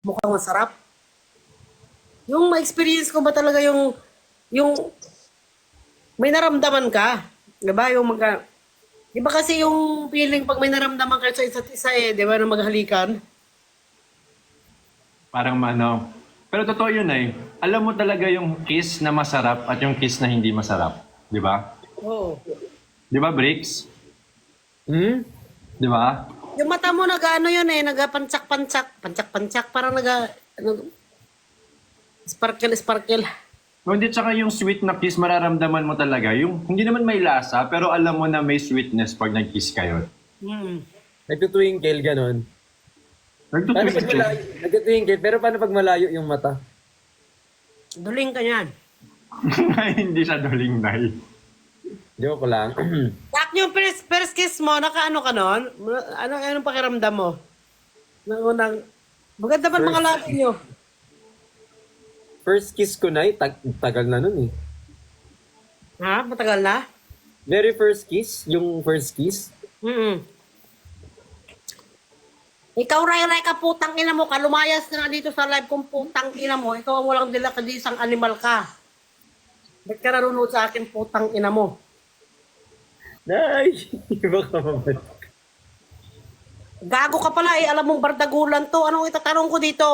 mukhang masarap. Yung ma-experience ko ba talaga yung may naramdaman ka? Diba? Iba kasi yung feeling pag may naramdaman ka sa isa't isa eh, di ba, na maghalikan? Parang ano. Pero totoo yun eh. Alam mo talaga yung kiss na masarap at yung kiss na hindi masarap. Di ba? Oo. Di ba, Bricks? Hmm? Di ba? Yung mata mo nag-ano yun eh, nag-pansak-pansak. Pansak-pansak, parang sparkle-sparkle. No, hindi, tsaka yung sweet na kiss, mararamdaman mo talaga. Yung, hindi naman may lasa, pero alam mo na may sweetness pag nag-kiss kayo. Hmm. Nagtutwinkle, ganon. Paano pag Nagtutwist malayo? Nagtutwinkle, pero paano pag malayo yung mata? Duling ka yan. Hindi siya duling nai. Joke lang. Sak yung first kiss mo, nakaano ka nun? Anong pakiramdam mo? Nang unang, maganda ba mga labi nyo? First kiss ko na tagal na nun eh. Ha? Matagal na? Very first kiss, yung first kiss. Mm. Ikaw, Ray, ka putang ina mo ka. Lumayas na nga dito sa live kung putang ina mo. Ikaw ang walang dila ka di isang animal ka. Ba't ka narunod sa akin putang ina mo? Ay, baka mabalik. Gago ka pala eh. Alam mong bardagulan to. Anong itatanong ko dito?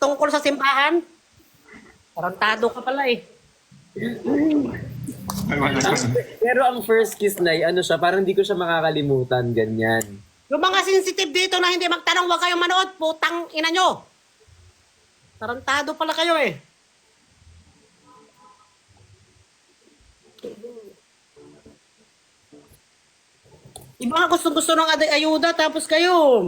Tungkol sa simbahan? Tarantado ka pala eh. Pero ang first kiss na ano siya, parang hindi ko siya makakalimutan, ganyan. Yung mga sensitive dito na hindi magtanong, huwag kayong manood. Putang ina nyo. Tarantado pala kayo eh. Iba nga gusto ng ayuda tapos kayo.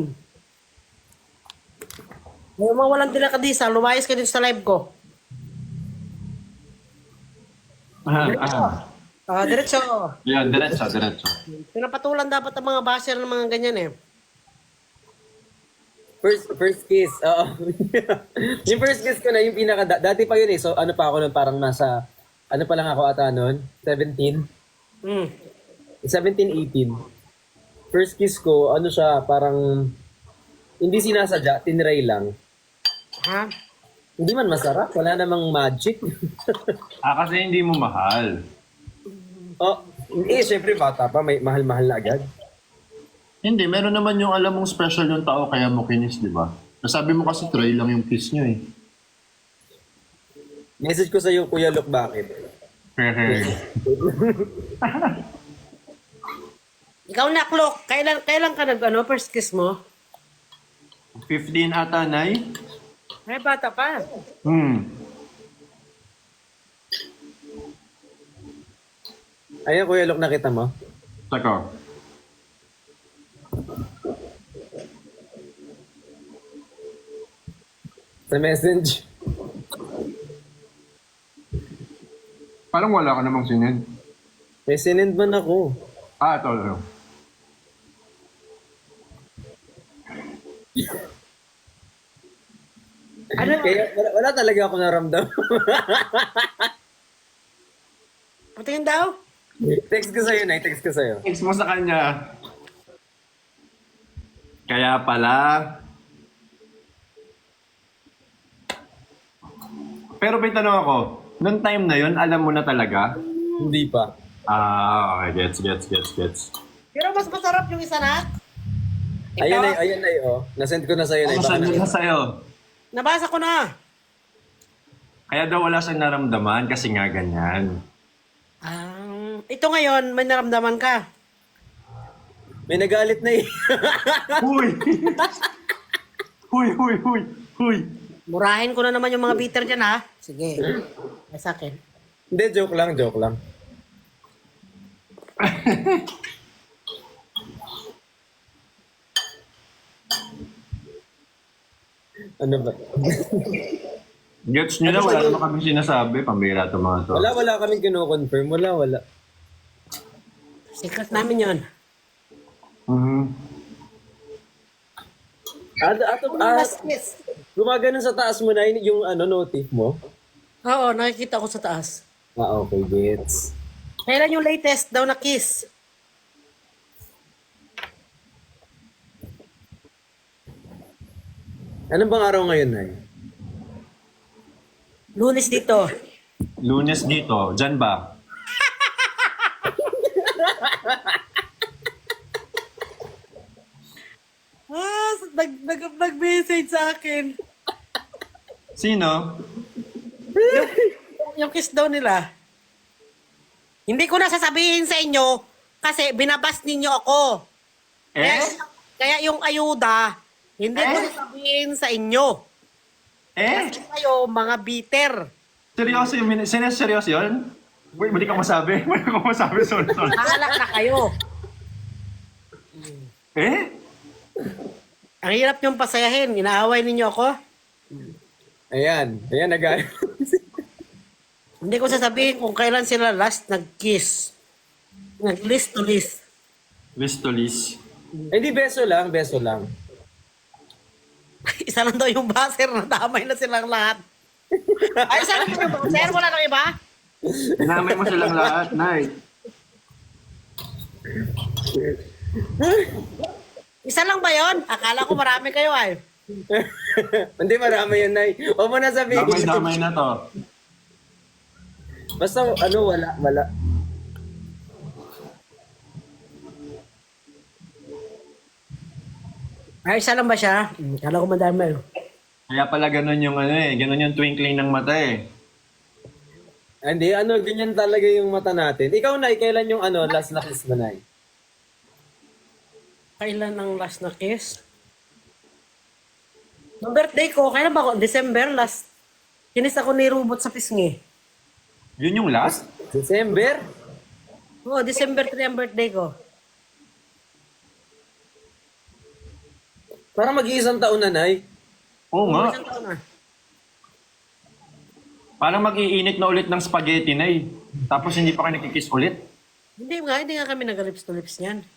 May mawalan din ka disa, lumayas ka dito sa live ko. Diretso. Yan, diretso, diretso. Pinapatulan dapat ang mga basher ng mga ganyan eh. First kiss, oo. Yung first kiss ko na, yung dati pa yun eh. So ano pa ako nun, parang nasa, ano pa lang ako ata nun? 17? Mm. 17, 18. First kiss ko, ano siya, parang, hindi sinasadya, tinry lang. Ha? Hindi man masarap, wala namang magic. Kasi hindi mo mahal. Oh, hindi, syempre bata pa, may mahal-mahal na agad. Hindi, meron naman yung alam mong special yung tao kaya mo kinis, di ba? Nasabi mo kasi try lang yung kiss nyo eh. Message ko sa'yo, Kuya Luke, bakit? Ikaw na, Klok. Kailan ka first kiss mo? 15 ata, Nay? Ay, bata pa. Ayan, Kuya Luke, nakita mo? Saka. Sa message. Parang wala ka namang sinend. May sinend man ako. Ito. Ano? Kaya wala talaga ako naramdam. Patingin daw? Text ko sa'yo, Nay. Text ko sa'yo. Text mo sa kanya. Kaya pala. Pero may tanong ako, noong time na yon alam mo na talaga? Hindi pa. Okay, gets. Pero mas masarap yung isa na. Ayan, Nay, oh. Nasend ko na sa'yo, Nay. Ano Baka saan nakita. na sa'yo? Nabasa ko na. Kaya daw wala siyang naramdaman kasi nga ganyan. Ito ngayon, may naramdaman ka. May nagalit na eh. Huy! Huy! Murahin ko na naman yung mga bitter dyan, ha? Sige. Ay, sa akin. Hindi, joke lang. Ano ba? Gets nyo na, wala naman kami sinasabi. Pambira ito mga to. Wala kaming kino-confirm. Wala. Secret namin yon. Last kiss. Gumagano sa taas mo na yung notif mo? Oo, nakikita ko sa taas. Okay, gets. Kailan yung latest daw na kiss? Anong bang araw ngayon, Nay? Lunes dito. Lunes dito. Diyan ba? Nag-message sa akin. Sino? Yung kiss daw nila. Hindi ko na sasabihin sa inyo kasi binabas ninyo ako. Kaya yung ayuda, hindi ko sasabihin sa inyo. Kasi kayo, mga bitter. Seryoso yung seryoso yun? Wait, mali ka masabi. Mali ka masabi. Sorry. Naalak na kayo. Ang hirap niyong pasayahin. Inaaway ninyo ako. Ayan, nag- Hindi ko sasabihin kung kailan sila last nag-kiss. Nag-list to list. List to list. Hindi, beso lang. Isa lang daw yung baser na damay na silang lahat. Ay, isa lang yung baser? Wala nang iba? Dinamay mo silang lahat, Nay. Isa lang ba yon? Akala ko marami kayo ay. Hindi, marami yan, Nay. O mo na sabihin. Damay na to. Basta, wala. Ay, isa lang ba siya? Akala ko madami. Kaya pala ganun yung ganun yung twinkling ng mata eh. Hindi, ganyan talaga yung mata natin. Ikaw, Nay, kailan yung last na kiss mo, Nay? Kailan ang last na kiss? Yung birthday ko, kailan ba ako? December, last. Kinis ako ni Robot sa pisngi. Yun yung last? December? Oo, December 3 ang birthday ko. Parang mag-iisang taon na, Nay. Oo nga. Isang taon na. Parang mag-iinit na ulit ng spaghetti na eh. Tapos hindi pa kayo nagkikiss ulit. Hindi nga kami nag-lips to lips niyan.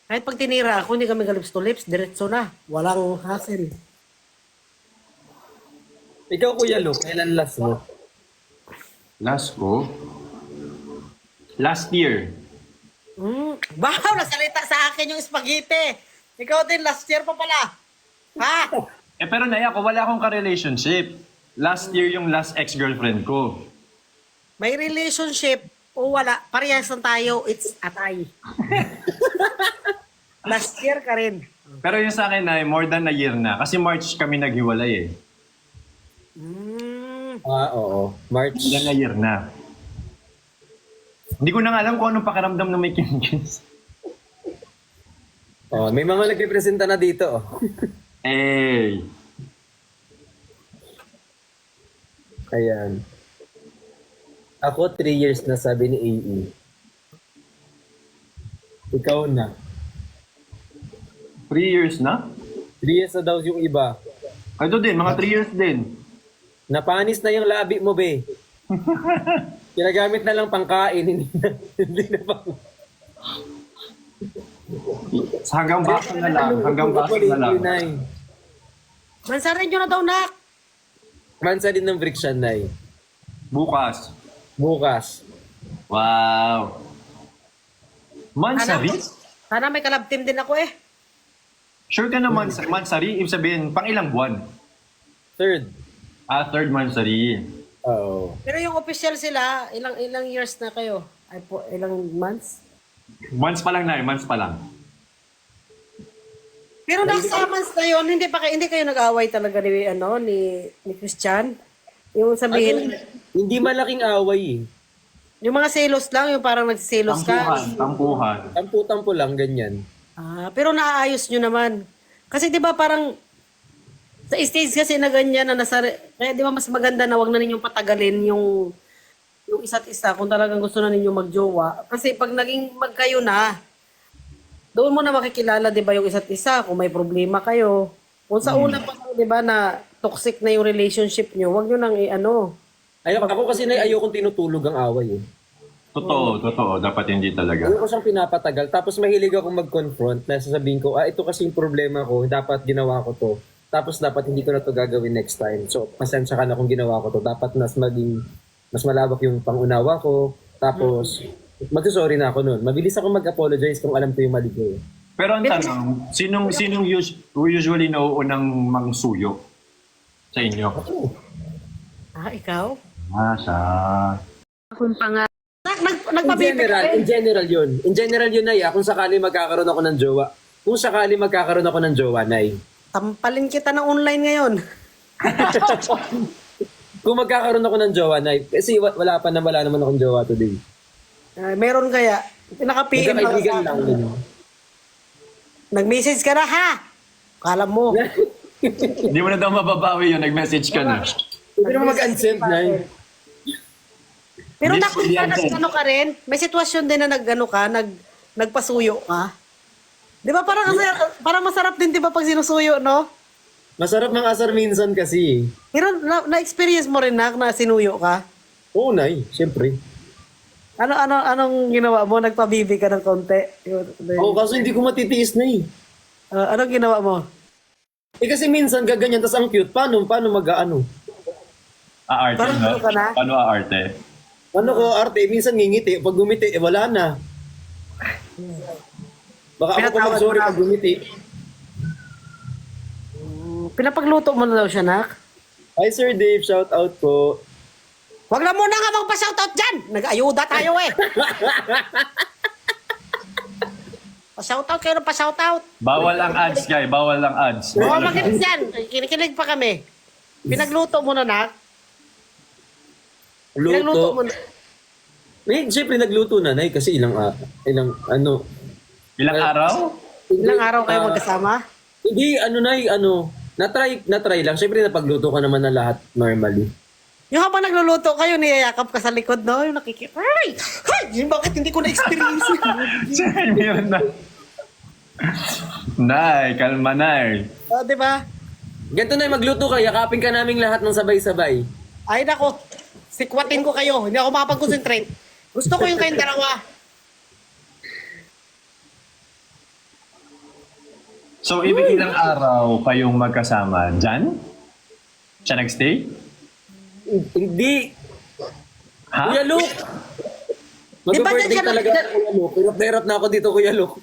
Kahit pag tinira ako, hindi kami nag-lips to lips, diretso na. Walang hassle. Ikaw, Kuya Lu, kailan last mo? Last ko? Last year. Wow, nasalita sa akin yung spaghetti. Ikaw din, last year pa pala. Ha? Pero Nay, ako wala akong ka-relationship. Last year yung last ex-girlfriend ko. May relationship o wala, parehas lang tayo, it's atay. Last year ka rin. Pero yung sa akin ay more than a year na. Kasi March kami naghiwalay eh. Oo. March. More than a year na. Hindi ko na nga alam kung anong pakiramdam na may kinikis. Oh, may mga nagrepresenta na dito. Oh. Eh. Ayan. Ako, 3 years na, sabi ni AE. Ikaw na. 3 years na? 3 years na daw yung iba. Ito din, mga 3 years din. Napanis na yung labi mo, be. Kinagamit na lang pangkain, hindi na pang... Hanggang baso na lang. Hanggang baso na lang. Mansarin nyo na daw, nak. Mansa din ng friction, Nay. Bukas. Bukas. Wow. Mansari? Sana may kalab team din ako eh. Sure ka na Mansari? Ibig sabihin, pang ilang buwan? 3rd. Third Mansari. Oo. Pero yung official sila, ilang years na kayo? Ay po, ilang months? Months pa lang na months pa lang. Pero nasa months na yun, hindi kayo nag-away talaga ni Christian? Yung sabihin, Hindi malaking away eh. yung mga selos lang, yung parang nagsiselos ka. Tampuhan. Tampu-tampu lang, ganyan. Pero naaayos nyo naman. Kasi di ba parang sa stage kasi na ganyan na kaya di ba mas maganda na wag na ninyong patagalin yung isa't isa kung talagang gusto na ninyong magjowa. Kasi pag naging magkayo na, doon mo na makikilala di ba yung isa't isa kung may problema kayo. Kung sa una pa di ba na toxic na yung relationship nyo, wag nyo nang Ako kasi ayokong tinutulog ang away eh. Totoo. Dapat hindi talaga. Ayoko siyang pinapatagal. Tapos mahilig ako mag-confront na sasabihin ko, ito kasi yung problema ko, dapat ginawa ko to. Tapos dapat hindi ko na to gagawin next time. So, pasensya ka na kung ginawa ko to. Dapat mas malawak yung pangunawa ko. Tapos, magsasorry na ako nun. Mabilis ako mag-apologize kung alam ko yung mali ko. Pero ang tanong, sinong usually nauunang mangsuyo? Sa inyo? Ah, ikaw? Ah, siya. Akong pangarap. In Nagpabibi general, ka in general yun. In general yun, Nay. Kung sakali magkakaroon ako ng jowa. Kung sakali magkakaroon ako ng jowa, Nay. Tampalin kita ng online ngayon. Kung magkakaroon ako ng jowa, Nay. Kasi wala naman akong jowa today. Meron kaya? Pinaka-PM ka Magkakaibigan sa lang. akin. Yun. Nag-message ka na ha? Kala mo. Hindi mo na daw mababawi yun. Nag-message ka na. Pwede naman mag-unsend, Nay. Pero Hindi, nakita hindi ka, yan, sir. nag-ano ka rin? May sitwasyon din na nagpasuyo ka? Di ba parang masarap din di ba pag sinusuyo, no? Masarap ng asar minsan kasi. Pero na-experience mo rin na sinuyo ka? Oo, Nay. Siyempre. Anong ginawa mo? Nagpabibi ka ng konti? Oo, kaso hindi ko matitiis, Nay. Anong ginawa mo? Eh kasi minsan gaganyan, tas ang cute. Paano mag-ano? Aarte, Parang no? ano ka na? Paano aarte? Ano ko, arte, minsan ngingiti. Pag gumiti, wala na. Baka ako pa Pinatawad mag-sorry mo na. pag gumiti. Pinapagluto mo na daw siya, nak? Hi, Sir Dave. Shout out po. Wag na muna nga magpa-shoutout dyan! Nag-ayuda tayo eh! Pa-shoutout kayo ng pa-shoutout! Bawal ang ads, guy. Bawal ang ads. Oo, Bawal ang makinig yan! Kinikilig pa kami. Pinagluto mo na, nak? Pinagluto mo Luto. na. Eh, siyempre nagluto na, Nay, kasi ilang Ilang araw? Ilang araw kayo magkasama? Hindi, Nay, na-try lang. Siyempre napagluto ka naman na lahat normally. Yung habang nagluluto kayo, niyayakap ka sa likod, no? Yung Ay! Bakit hindi ko na-experience yun? Meron na. Nay, kalma, Nay. Di ba? Ganito, Nay, magluto ka, yakapin ka naming lahat ng sabay-sabay. Ay, nako. Sikwatin ko kayo. Hindi ako makapag-concentrate. Gusto ko yung kayong dalawa. So, ibig ilang araw kayong magkasama? Diyan? Siya nagstay? Hindi. Ha? Kuya Luke! Di ba Mag-birthday dyan siya talaga ako, Kuya Luke. Hirap na ako dito, Kuya Luke.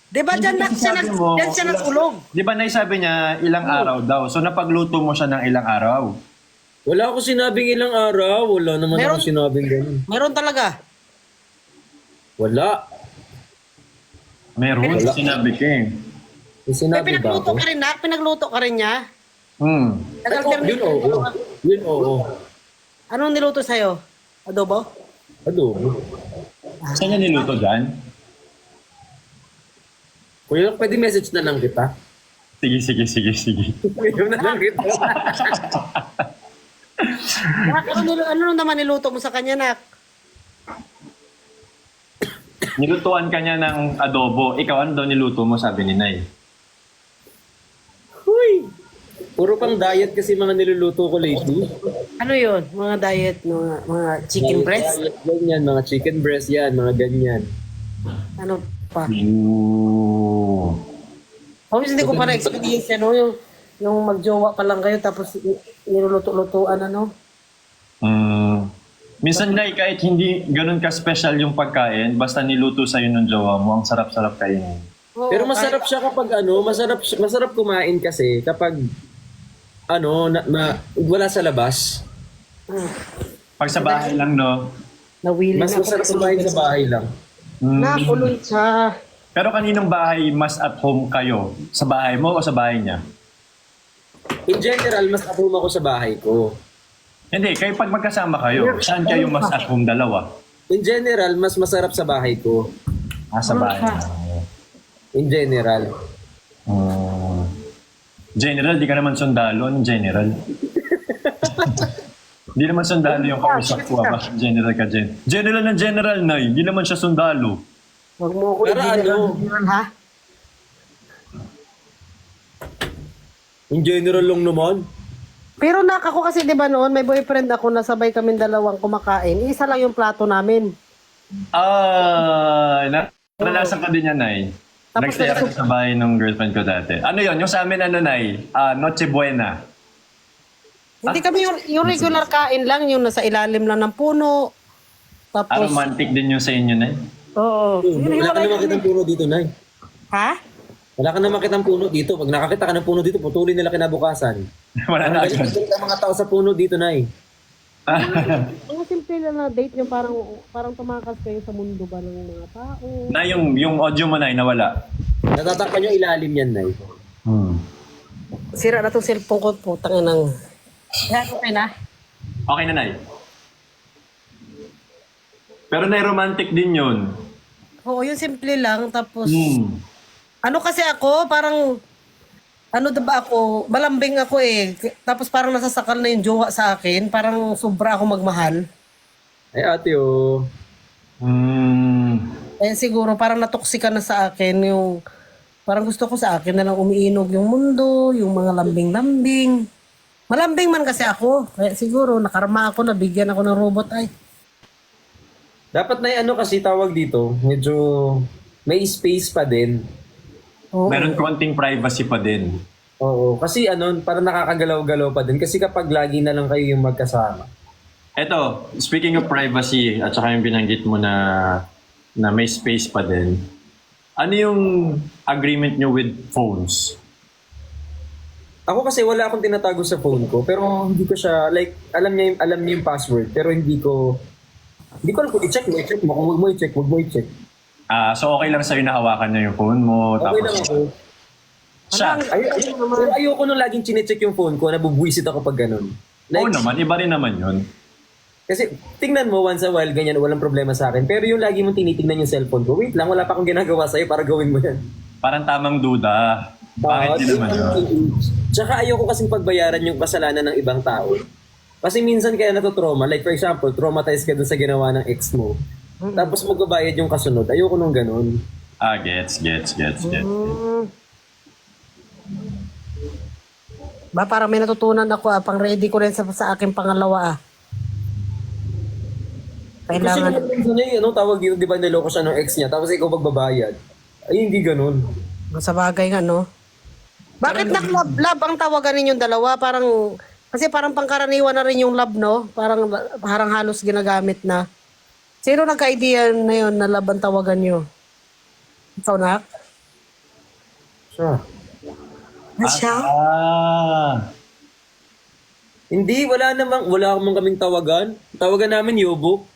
Di ba dyan Sabi mo, siya natulog? Di ba naisabi niya ilang araw daw? So, napagluto mo siya ng ilang araw? Wala ako sinabing ilang araw. Wala naman Meron- ako sinabing ganun. Meron talaga. Wala. Meron, Wala. sinabi ko eh. May sinabi ba Pinagluto ako? ka rin, nak? Pinagluto ka rin niya? Hmm. Ay, oh, yun, oo. Yun, oo. Anong niluto sa'yo? Adobo? Adobo. Saan niya niluto dyan? Kuya Luke, pwede message na lang kita. Sige. Yun na lang kita. Nak, ano naman niluto mo sa kanya, nak? Nilutuan ka niya ng adobo. Ikaw, ano daw niluto mo, sabi ni Nay? Huy! Puro pang diet kasi mga niluluto ko lately. Ano yun? Mga diet, mga chicken breast? Diet, ganyan, mga chicken breast yan, mga ganyan. Ano pa? Ooh. Obviously, hindi ko pa na-experience ano, yung magjowa pa lang kayo tapos niluluto-lutuan, ano? Minsan, Nay, kahit hindi ganun ka-special yung pagkain, basta niluto sa'yo ng jowa mo, ang sarap-sarap kainin. Oo, Pero masarap siya kapag masarap kumain kasi kapag wala sa labas. Pag sa bahay lang, no? Nawili Mas na masarap kumain sa bahay lang. Nakuloy siya. Pero kaninong bahay mas at home kayo? Sa bahay mo o sa bahay niya? In general, mas at home ako sa bahay ko. Hindi, kayo pag magkasama kayo, saan kayo mas at home dalawa? In general, mas masarap sa bahay ko. Sa bahay. In general. General, di ka naman sundalo. Anong general? Di naman sundalo yung kausap ko. Bakit general ka, General ng general, Nay. Di naman siya sundalo. Huwag mo ako Pero i-general, ha? In general lang naman. Pero ako kasi, di ba noon, may boyfriend ako na sabay kami dalawang kumakain. Isa lang yung plato namin. Naranasan ka din yan, Nay. Tapos Nagstay ako sa bahay ng girlfriend ko dati. Ano yon? Yung sa amin, Nay? Noche Buena. Hindi kami yung regular kain lang, yung nasa ilalim lang ng puno. Tapos, Romantic din yung sa inyo, Nay. oo. Wala ka naman kitang puno dito, Nay. Ha? Wala ka naman kitang puno dito. Pag nakakita ka ng puno dito, putulin nila kinabukasan. Wala na agad. Galit ang mga tao sa puno dito, Nay. Mga simple lang na date nyo, parang tumakas kayo sa mundo ba ng mga tao. Na yung audio mo na nawala. Natatakpan yung ilalim yan, Nay. Sira na itong cellphone ko, putang inang. Yan, okay na. Okay na, Nay. Pero romantic din yun. Oo, yung simple lang. Tapos, Hmm. ano kasi ako, parang, ano diba ako, malambing ako eh. Tapos parang nasasakal na yung jowa sa akin. Parang sobra ako magmahal. Ay, ate, oh. Eh siguro parang natoksika na sa akin yung, parang gusto ko sa akin na lang umiinog yung mundo, yung mga lambing-lambing. Malambing man kasi ako. Kaya siguro nakarma ako, nabigyan ako ng robot ay. Dapat na ano kasi tawag dito, medyo may space pa din. Oo. Meron konting privacy pa din. Oo, kasi ano, parang nakakagalaw-galaw pa din. Kasi kapag lagi na lang kayo yung magkasama. Eto, speaking of privacy at saka yung binanggit mo na may space pa din. Ano yung agreement nyo with phones? Ako kasi wala akong tinatago sa phone ko, pero hindi ko siya, like, alam niya yung password, pero hindi ko alam kung i-check mo, kung huwag mo i-check. So okay lang sa'yo na hawakan niya yung phone mo. Okay lang ako. Siya. Pero ayoko nung laging chinecheck yung phone ko, nabubuisit ako pag ganun. Oo naman, iba rin naman yun. Kasi tingnan mo once a while, ganyan, walang problema sa akin. Pero yung lagi mong tinitingnan yung cellphone ko, wait lang, wala pa akong ginagawa sa'yo para gawin mo yan. Parang tamang duda. Bakit di naman yun? Tsaka ayoko kasing pagbayaran yung kasalanan ng ibang tao. Kasi minsan kaya natutrauma. Like for example, traumatized ka dun sa ginawa ng ex mo. Tapos magbabayad yung kasunod. Ayoko nung ganun. Gets. Ba, parang may natutunan ako pang ready ko rin sa aking pangalawa Kasi Kailangan. yung minsan niya, tawag yun, di ba niloko siya ng ex niya, tapos ikaw magbabayad. Ay, hindi ganun. Sa bagay nga, no? Bakit love ang tawagan ninyong dalawa? Parang, kasi parang pangkaraniwan na rin yung love, no? Parang halos ginagamit na. Sino nagka-idea na yun na love ang tawagan nyo? Ikaw, Nak? Siya. Siya? Hindi, wala namang kaming tawagan. Tawagan namin Yobo.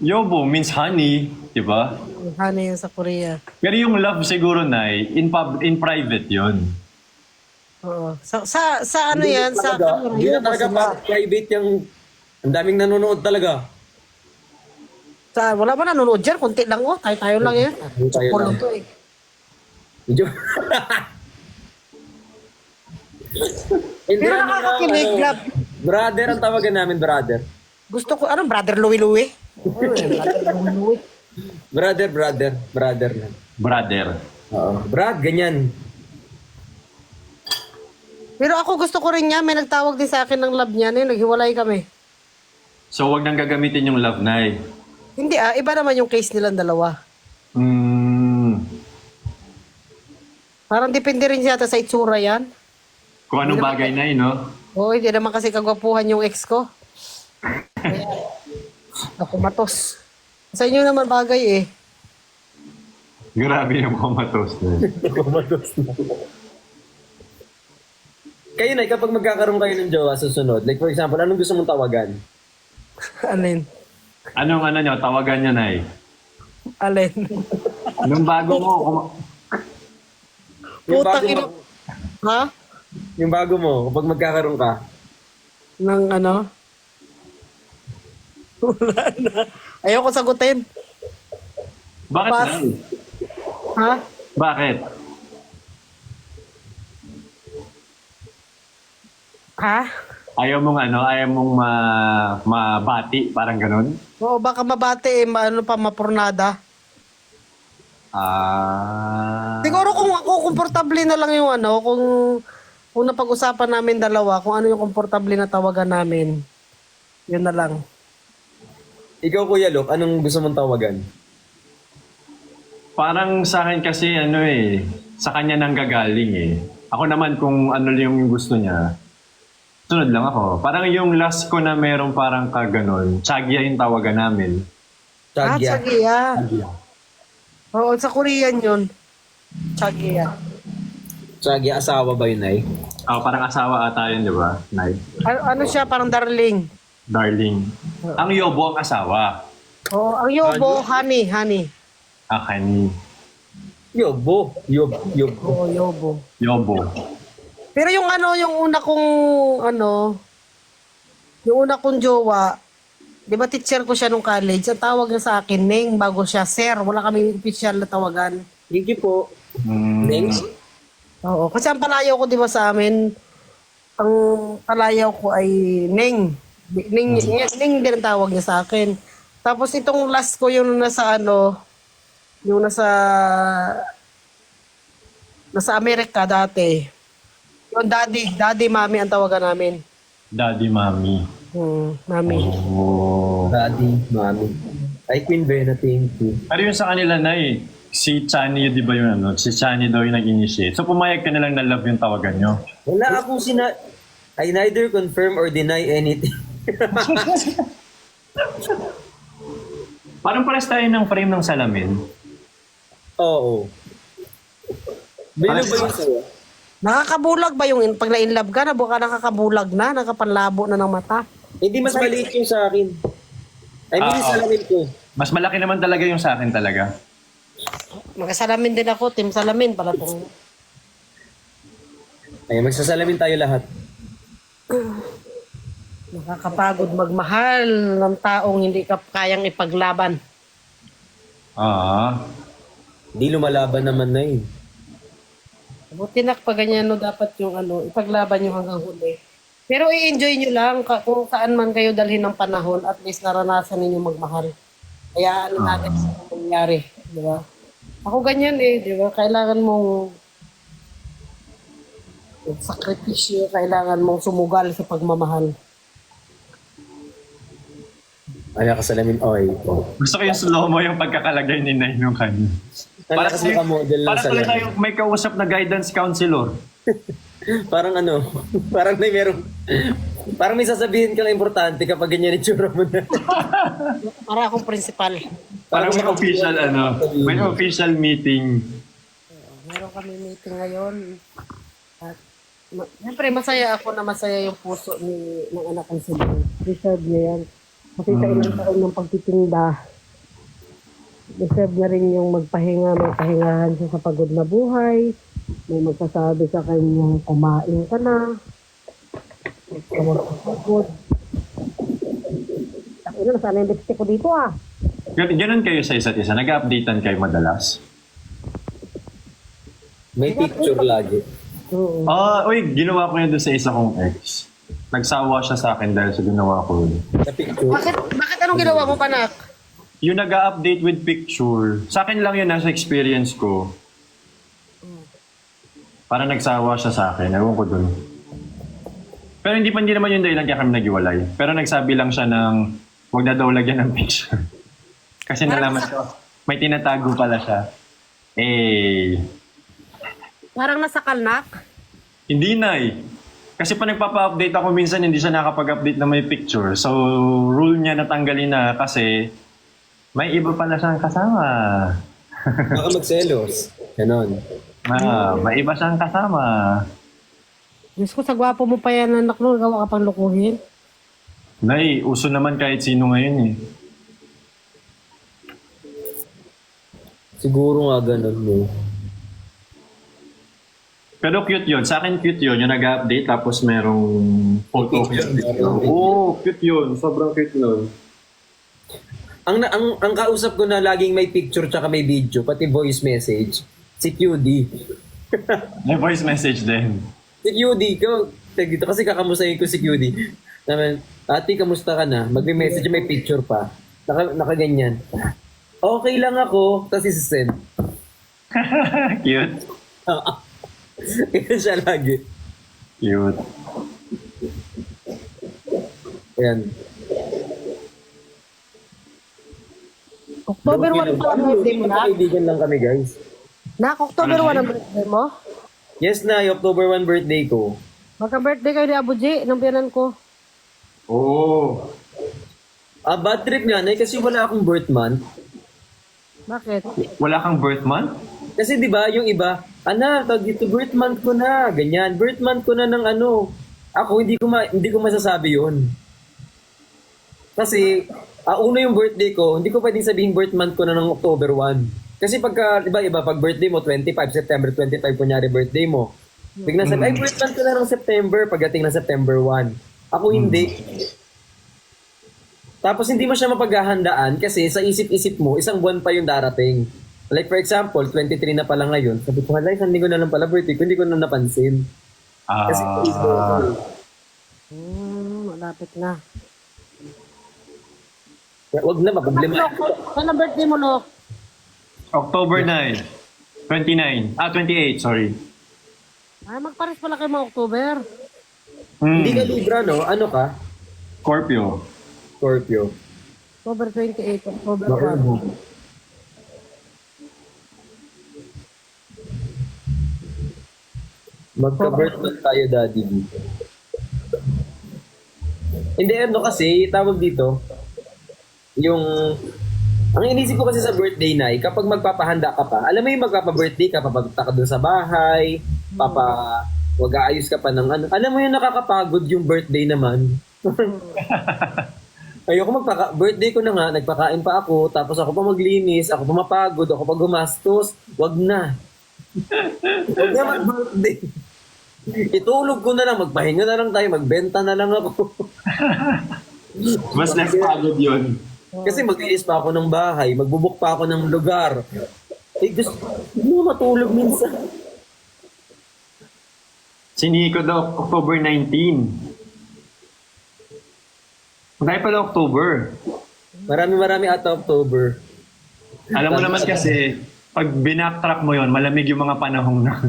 Yobo means honey, di ba? Ano yun sa Korea? Pero yung love siguro, Nay, in private yun. Oo. Sa ano yan? Sa Hindi na talaga private yung ang daming nanonood talaga. wala ba nanonood dyan? Kunti lang, oh. Tayo lang yan. Tayo Puro lang. to, eh. Medyo... Hindi Pero naman nakakakilig, love. Brother ang tawagan namin, brother. Gusto ko, Brother Louie Louie? Brother Louie Louie. Brother na. Brother. Oo. Brad, ganyan. Pero ako gusto ko rin niya. May nagtawag din sa akin ng love niya. Naghiwalay kami. So wag nang gagamitin yung love, Nay. Hindi iba naman yung case nilang dalawa. Parang depende rin yata sa itsura yan. Kung anong bagay, Nay, no? Oo, hindi naman kasi kagwapuhan yung ex ko. Kaya, ako matos. Sa inyo naman bagay eh. Grabe yung kumatos, Nay. Kayo na, kapag magkakaroon kayo ng jowa susunod, like for example, anong gusto mong tawagan? Alin? Anong nyo, tawagan nyo, Nay? Alin? Nung bago mo, Yung Putang bago ina. mo, Ha? yung bago mo, kapag magkakaroon ka, Nang ano? Wala na. Ayoko sagutin. bakit, Pas. Nay? Ha? Bakit? Ha? Ayaw mong mabati, parang ganun? Oo, baka mabate eh, mapurnada. Siguro kung ako komportable na lang yung kung napag-usapan namin dalawa, kung ano yung komportable na tawagan namin, yun na lang. ikaw Kuya Lok, anong gusto mong tawagan? Parang sa akin kasi sa kanya nang gagaling eh. Ako naman kung ano yung gusto niya, sunod lang ako. Parang yung last ko na merong parang kaganon, Chagya yung tawagan namin. Chagya. Chagya. Oo, sa Korean yun. Chagya. Tsagi, asawa ba yun, Nay? Oh, parang asawa ata yun, di ba? Nay. Ano siya, parang darling. Darling. Ang Yobo ang asawa. Oh, ang Yobo, honey. Akani. Yobo. Yobo. Oo, Yobo. Yobo. Pero yung yung una kong jowa, di ba teacher ko siya nung college, ang tawag niya sa akin, Neng, bago siya, Sir. Wala kami official na tawagan. Thank you po. Mm. Thanks. Oo, kasi ang palayaw ko, di ba sa amin, ang palayaw ko ay Neng. Neng din ang tawag niya sa akin. Tapos itong last ko, yung nasa Amerika dati. Yung daddy, mami ang tawagan namin. Daddy, mami. Mami. Oh. Daddy, mami. Ay, Queen Bena, thank you. Pero yung sa kanila na si Chani, di ba yung ano? Si Chani daw yung nag-initiate. So pumayag ka na lang na love yung tawagan nyo. Wala akong I neither confirm or deny anything. Parang pares tayo ng frame ng salamin. Oo. Bilo ba yung sayo? Nakakabulag ba yung pag na-inlove ka, baka nakakabulag na, nakapanlabo na ng mata? Hindi, mas maliit yung sa akin. I mean, yung salamin ko. Mas malaki naman talaga yung sa akin talaga. Magkasalamin din ako, team salamin pala tong. Ay, magsasalamin tayo lahat. Nakakapagod magmahal ng taong hindi ka kayang ipaglaban. Di lumalaban naman na eh. Buti na pa ganyan, no, dapat yung ipaglaban nyo hanggang huli. Pero i-enjoy nyo lang kung saan man kayo dalhin ng panahon, at least naranasan ninyo magmahal. Kaya natin sa nangyari, di ba? Ako ganyan di ba? Kailangan mong sakripisyo, kailangan mong sumugal sa pagmamahal. Ay, nakasalamin. Oy. Oh. Gusto ko yung slow-mo yung pagkakalagay ni Nay nung kanya. Para kasi model ng Para pala salamin. tayo may kausap na guidance counselor. Parang parang parang may sasabihin ka na importante kapag ganyan yung tsura mo na. Para akong principal. Parang may official may official meeting. Meron kami meeting ngayon. At siyempre masaya ako na masaya yung puso ng anak kong si Bang. Deserve niya yan. Kasi sa ilang taon ng pagtitinda, deserve niya rin yung magpahinga, may pahingahan siya sa pagod na buhay. May magsasabi sa kanya, kumain ka na. Huwag ka magpapagod. Ina, nasaan yung lipstick ko dito Ganon kayo sa isa't isa? Nag-updatean kayo madalas? May picture lagi. Oo. Uy, ginawa ko yun doon sa isa kong ex. Nagsawa siya sa akin dahil sa ginawa ko yun. Sa picture. Bakit anong ginawa mo, panak? Yung nag-update with picture, sa akin lang yun nasa experience ko. Parang nagsawa siya sa akin, ewan ko dun. Pero hindi naman yung dahilan kaya kami naghiwalay. Pero nagsabi lang siya ng huwag na daw lagyan ng picture. Kasi nalaman ko, may tinatago pala siya. Parang nasa kalnak? Hindi na Kasi pa nagpapa-update ako minsan, hindi siya nakapag-update na may picture. So, rule niya natanggalin na kasi may iba pala siyang kasama. Baka magselos. Ganon. May iba siyang kasama. Diyos ko, sa gwapo mo pa yan, anak mo, gawa ka pang lukuhin. Nay, uso naman kahit sino ngayon Siguro nga ganon mo. Pero cute yun. Sa akin cute yun. Yung nag-update tapos merong photo. Oo, cute yun. Sobrang cute nun. Ang kausap ko na laging may picture tsaka may video, pati voice message, si QD. May voice message din. Si QD, dito kasi kakamusahin ko si QD. Naman, ate, kamusta ka na? Magme-message, may picture pa. Nakaganyan. Okay lang ako, tapos isi-send. Cute. Kaya siya lagi. Cute. Ayan. October 1 pa ang birthday mo na? Kaibigan lang kami, guys. October 1 ang birthday mo? Yes na, October 1 birthday ko. Magka-birthday kayo ni Abu J, ng biyanan ko. Oo. Bad trip nga, Nay, kasi wala akong birth month. Bakit? Wala kang birth month? Kasi di ba yung iba, tawag dito, birth month ko na, ganyan. Birth month ko na ng ano. Ako, hindi ko masasabi yun. Kasi, una yung birthday ko, hindi ko pwedeng sabihin birth month ko na ng October 1. Kasi iba, pag birthday mo, 25, September 25, kunyari birthday mo. Bigla sabi, birth month ko na ng September, pagdating ng September 1. Ako hindi. Tapos hindi mo siya mapaghahandaan kasi sa isip-isip mo, isang buwan pa yung darating. Like for example, 23 na pala ngayon. Sabi ko, isang linggo na lang pala birthday ko, hindi ko na napansin. Kasi Malapit na. wag na, maproblema. Saan ang birthday mo, Lo? October 9. 29. 28, sorry. Ay, magpares pala kayo mga October. Hindi ka Libra, no? Ano ka? Scorpio. Scorpio. October 28, October Naku. 1. Magka-birthday tayo, Daddy dito. Hindi, ano kasi, tawag dito, ang inisip ko kasi sa birthday na, kapag magpapahanda ka pa, alam mo yung magpapa-birthday ka, papunta ka dun sa bahay, wag-aayos ka pa ng ano. Alam mo yung nakakapagod yung birthday naman. Ayoko birthday ko na nga, nagpakain pa ako, tapos ako pa maglinis, ako pa mapagod, ako pa gumastos, wag na. Wag na mag-birthday. Itulog ko na lang, magpahinga na lang tayo, magbenta na lang ako. Mas less pagod yun. Kasi mag-iis pa ako ng bahay, magbubuk pa ako ng lugar. Gusto mo matulog minsan. Si Nico daw, October 19. Dahil pala October. Marami ata October. Alam mo naman kasi, pag binacktrack mo yon, malamig yung mga panahong na.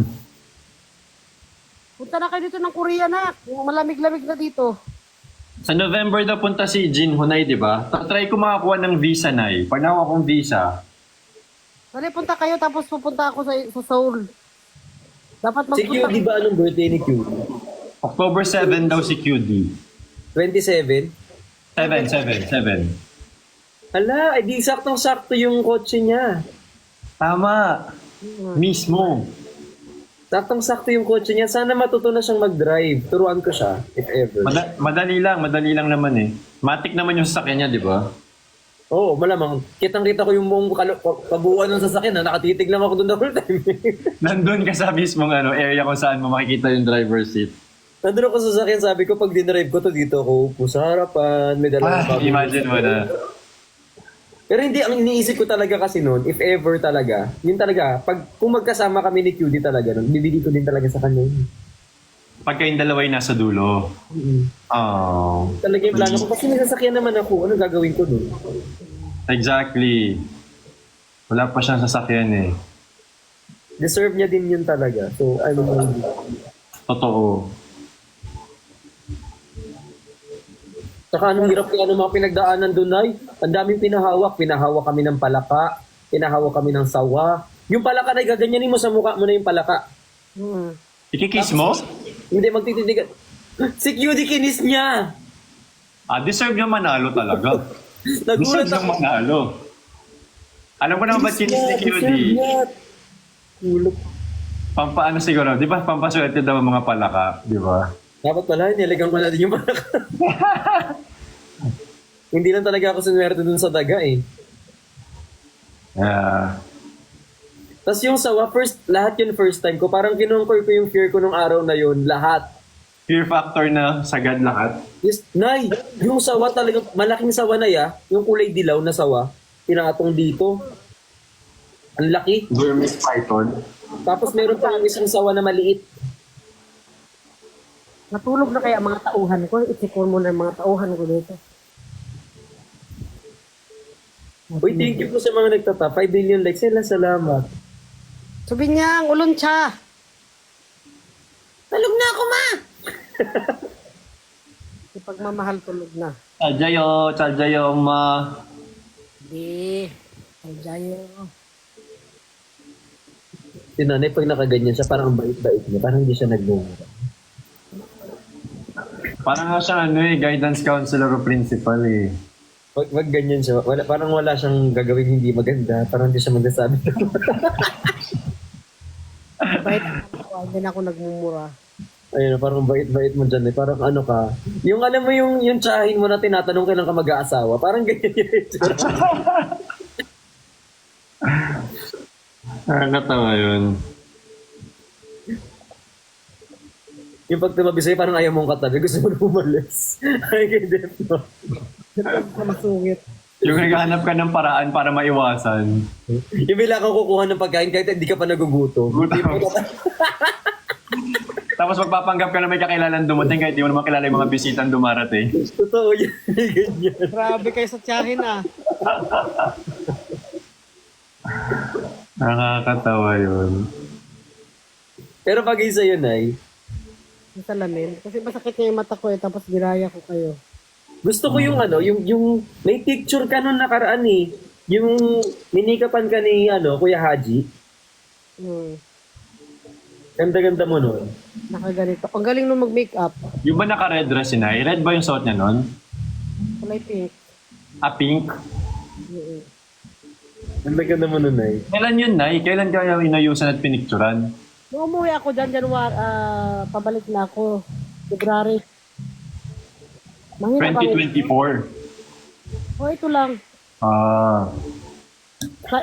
Punta na kayo dito ng Korea na. Yung malamig-lamig na dito. Sa November daw punta si Jin Hunay, di ba? Try ko makakuha ng visa, Nay. Pag nakuha kong visa, Dali, punta kayo tapos pupunta ako sa Seoul. Dapat Si magpunta. QD ba anong birthday ni QD? October 7 daw si QD. 27? 7. Hala, di saktong-sakto yung kotse niya. Tama. Mismo. Saktong-sakto yung kotse niya. Sana matuto na siyang mag-drive. Turuan ko siya, if ever. Madali lang naman eh. Matik naman yung sasakyan niya, di ba? Oo, malamang. Kitang-kita ko yung buong kabuuan ng sasakyan na nakatitig lang ako doon the whole time. Nandun ka sa mismong area kung saan mo makikita yung driver's seat. Nandun ako sa sasakyan, sabi ko, pag dinrive ko to dito ako upo sa harapan, may dalang Imagine mo na. Pero hindi, ang iniisip ko talaga kasi noon, if ever talaga, yun talaga, kung magkasama kami ni QD talaga noon, bibili ko din talaga sa kanya yun. Pag kayong dalawa ay nasa dulo. Oh. Talaga yung plano ko, kasi may sasakyan naman ako, ano gagawin ko doon? Exactly. Wala pa siyang sasakyan eh. Deserve niya din yun talaga. So, I don't know. Totoo. Saka anong hirap kaya ng mga pinagdaanan doon ay, ang daming pinahawak. Pinahawak kami ng palaka, pinahawak kami ng sawa. Yung palaka na gaganyanin mo sa mukha mo na yung palaka. Ikikiss mo? Hindi, magtititigan. Si QD kinis niya! Deserve niya manalo talaga. Nagulat Deserve niyang ako. manalo. Alam mo naman ba't kinis ni QD? Deserve niya. Tulog. Pampaano siguro, di ba pampaswerte daw ang mga palaka, di ba? Dapat pala, niligang ko natin yung palaka. Hindi lang talaga ako sinwerte dun sa daga eh. Tapos yung sawa, lahat yun first time ko. Parang kinonquer ko yung fear ko nung araw na yun. Lahat. Fear factor na sagad lahat. Yes, Nay, yung sawa talaga, malaking sawa na yung kulay dilaw na sawa, pinakatong dito. Ang laki. Burmese python. Tapos meron pa yung isang sawa na maliit. Natulog na kaya mga tauhan ko. Itikon mo na yung mga tauhan ko dito. Uy, thank you po sa mga nagtata. 5 billion likes. Salamat. Sabi niya, ang ulon siya. Tulog na ako, ma! Si pagmamahal tulog na. Tsadyayo, ma. Hindi. Ay, jayo. Si nanay, pag nakaganyan siya, parang ang bait-bait niya. Parang hindi siya nagmumura. Parang nga siya guidance counselor o principal eh. Wag ganyan siya. Parang wala siyang gagawin hindi maganda. Parang hindi siya magsasabi. Mabait ako, hindi na ako nagmumura. Ayun, parang bait-bait mo dyan eh. Parang ano ka. Yung alam mo yung tsahin mo na tinatanong kailan ka mag-aasawa. Parang ganyan yung itsura. Nakakatawa yun. Yung pag tumabi sa'yo, parang ayaw mong katabi. Gusto mo na umalis. Ay, ganyan no. Ito masungit. Yung naghahanap ka ng paraan para maiwasan. Yung bila kang kukuha ng pagkain kahit hindi ka pa nagugutom. Gutom. Hindi mo Tapos magpapanggap ka na may kakilalan dumating kahit di mo naman kilala yung mga bisitang dumarating. Totoo yan. Ganyan. Grabe kayo sa tiyahin ah. Nakakatawa yun. Pero pag isa yun ay, Yung salamin. Kasi masakit niya yung mata ko eh, tapos ginaya ko kayo. gusto ko yung ano, yung may picture ka nun nakaraan eh. Yung minikapan ka ni Kuya Haji. Ganda-ganda mo nun. Nakaganito. Ang galing nung mag-makeup. Yung ba naka-red dress si Nay? Red ba yung suot niya nun? Kulay pink. Ah, pink? Ganda-ganda mo nun ay. Kailan yun, Nay? Kailan kaya inayusan at pinicturan? Nung umuwi ako dyan, January, pabalik na ako. February. Mahina kami. 2024. Oh, ito lang. Ah.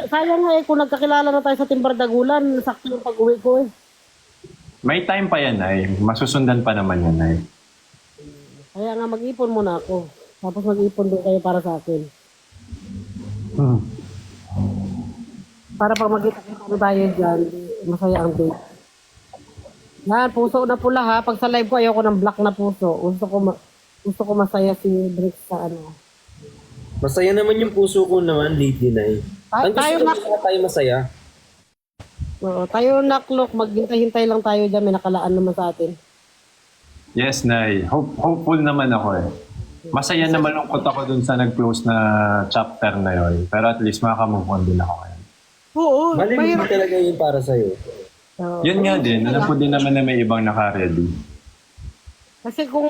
Sayang nga eh, kung nagkakilala na tayo sa Timbardagulan, sakto yung pag-uwi ko eh. May time pa yan, Nay. Masusundan pa naman yan, Nay. Kaya nga mag-ipon muna ako. Tapos mag-ipon din kayo para sa akin. Para pag magkita-kita tayo dyan, masaya ang date. Yan, puso na pula ha. Pag sa live ko, ayoko ng black na puso. Gusto ko masaya si Brix sa ano. Masaya naman yung puso ko naman, Lady Nay. Ang gusto Tayo ko na, na tayo masaya. oo, tayo naklok. Maghintay-hintay lang tayo dyan. May nakalaan naman sa atin. Yes, Nay. Hopeful naman ako eh. Masaya na malungkot ako dun sa nag-close na chapter na yon. Pero at least makamove on din ako ngayon. Oo, Mali mo mahirap. talaga yun para sa'yo. Oo. Yun nga din. Alam ko din naman na may ibang naka-ready. Kasi kung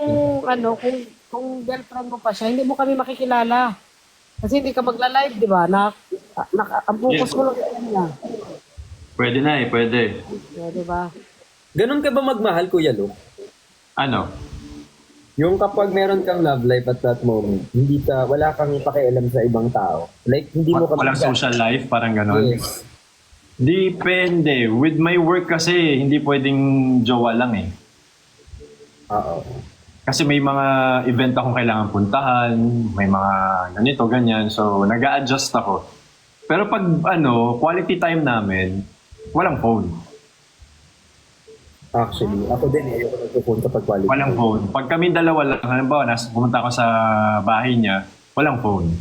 girlfriend mo pa siya, hindi mo kami makikilala. Kasi hindi ka magla-live, di ba? Ang focus Yes. mo lang sa kanya. Pwede na eh, pwede. Yeah, di ba? Ganun ka ba magmahal, Kuya Luke? Ano? Yung kapag meron kang love life at that moment, wala kang pakialam sa ibang tao. Like, hindi mo Walang social life, parang ganon. Yes. Depende. With my work kasi, hindi pwedeng jowa lang eh. Oo. Kasi may mga event akong kailangan puntahan, may mga ganito, ganyan. So, nag-a-adjust ako. Pero pag quality time namin, walang phone. Actually, ako din eh. Ayoko nagpo-phone kapag quality. Walang phone. Pag kami dalawa lang, halimbawa, pumunta ako sa bahay niya, walang phone.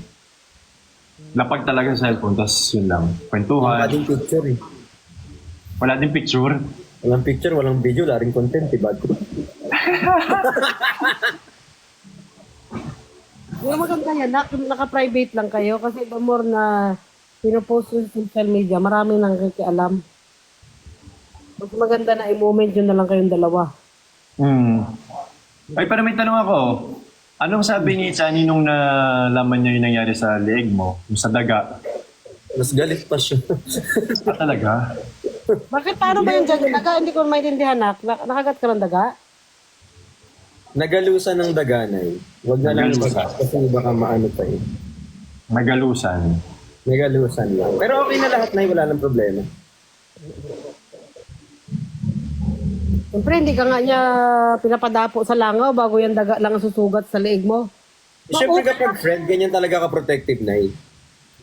Lapag talaga sa cellphone, tapos yun lang. Wala Kwentuhan. din picture eh. Wala din picture. Walang picture, walang video, wala rin content, diba? Yung maganda yan, naka-private lang kayo kasi the more na pinopost yung social media, marami nang kikialam. Mas maganda na i-moment yun na lang kayong dalawa. Ay, pero may tanong ako. Anong sabi ni Chani nung nalaman niya yung nangyari sa leeg mo? Yung sa daga? Mas galit pa siya. Ah, talaga? Bakit paano ba yung daga? Hindi ko maintindihan, nakagat ka ng daga? Nagalusan ng daganay. Huwag na lang Nagalusan. kasi baka maano pa eh. Nagalusan. Nagalusan lang. Pero okay na lahat na wala nang problema. Siyempre, hindi ka nga niya pinapadapo sa langaw bago yung daga lang ang susugat sa leeg mo. Siyempre kapag friend, ganyan talaga ka-protective na eh.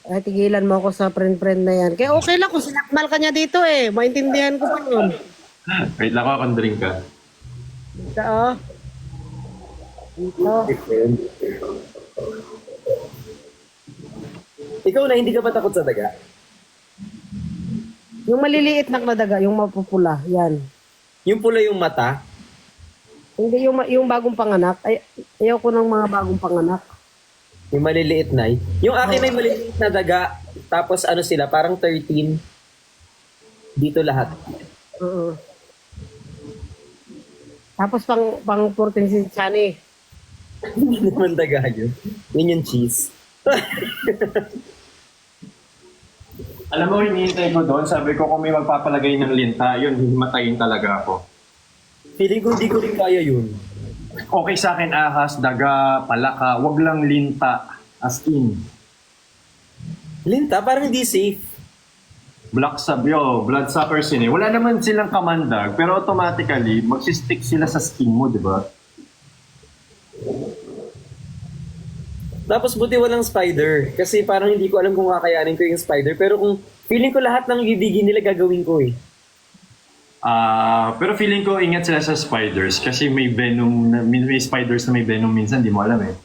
Ay, tigilan mo ako sa friend-friend na yan. Kaya okay lang kung sinakmal ka niya dito eh. Maintindihan ko pa yun. Wait lang ako, akong drink ka. Dito, oh. Dito. Friend. Ikaw na, hindi ka ba takot sa daga? Yung maliliit na daga, yung mapupula, yan. Yung pula yung mata, Hindi yung bagong panganak. Ayaw ko ng mga bagong panganak. yung maliliit na yung akin ay maliliit na daga, tapos ano sila, parang 13. Dito lahat. Oo. Tapos pang 14 si Chani. Hindi naman daga yun. Yun yung cheese. Alam mo, hinihintay ko doon, sabi ko kung may magpapalagay ng linta, yun, hihimatayin talaga ako. Feeling ko hindi ko rin kaya yun. Okay sa akin ahas, daga, palaka, wag lang linta, as in. Linta, parang hindi safe. Blood suckers yun eh. Wala naman silang kamandag, pero automatically, magsistick sila sa skin mo, di ba? Tapos buti walang spider. Kasi parang hindi ko alam kung kakayanin ko yung spider. Pero kung feeling ko lahat ng ibigin nila gagawin ko eh. Pero feeling ko ingat sila sa spiders kasi may venom, may spiders na may venom minsan, di mo alam eh.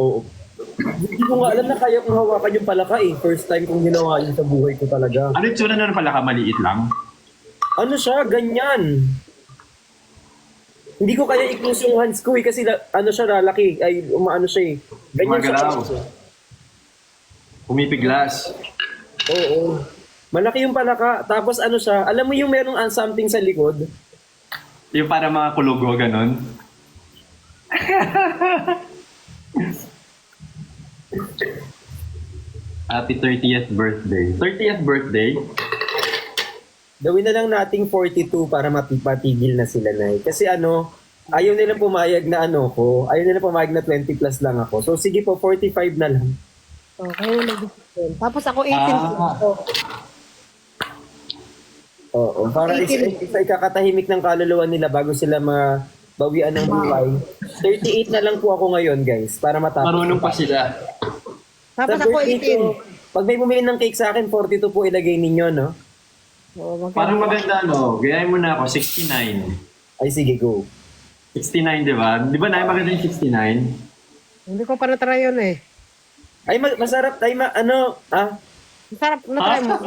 Oo. Hindi ko nga alam na kaya kong hawakan yung palaka eh. First time kong ginawa yun sa buhay ko talaga. Ano yung tsura na pala ka? Maliit lang? Ano siya? Ganyan. Hindi ko kaya i-close yung hands ko eh. Kasi ano siya, lalaki. Ay, umaano siya eh. Ganyan Gumagalaw. siya. Pumipiglas. Oo. Malaki yung palaka. Tapos ano siya, alam mo yung merong something sa likod? Yung para mga kulugo, ganon. Happy 30th birthday. 30th birthday? Gawin na lang nating 42 para mapatigil na sila na kasi ano, ayaw nilang pumayag na ano ko, ayaw nilang pumayag na 20 plus lang ako. So sige po, 45 na lang. Okay, mag-decision. Tapos ako 18 ako. Oo, para isa ikakatahimik ng kaluluwa nila bago sila mabawian ng buhay. 38 na lang po ako ngayon, guys, para matapos. Marunong pa sila. Tapos Sa ako birthday 18. ko, pag may bumili ng cake sa akin, 42 po ilagay ninyo, no? Oo, Parang maganda, no? Gayahin mo na ako, 69. Ay, sige, go. 69, di ba? Di ba na maganda yung 69? Hindi ko pa na-try yun eh. Ay, masarap tayo, Sarap, na-try mo.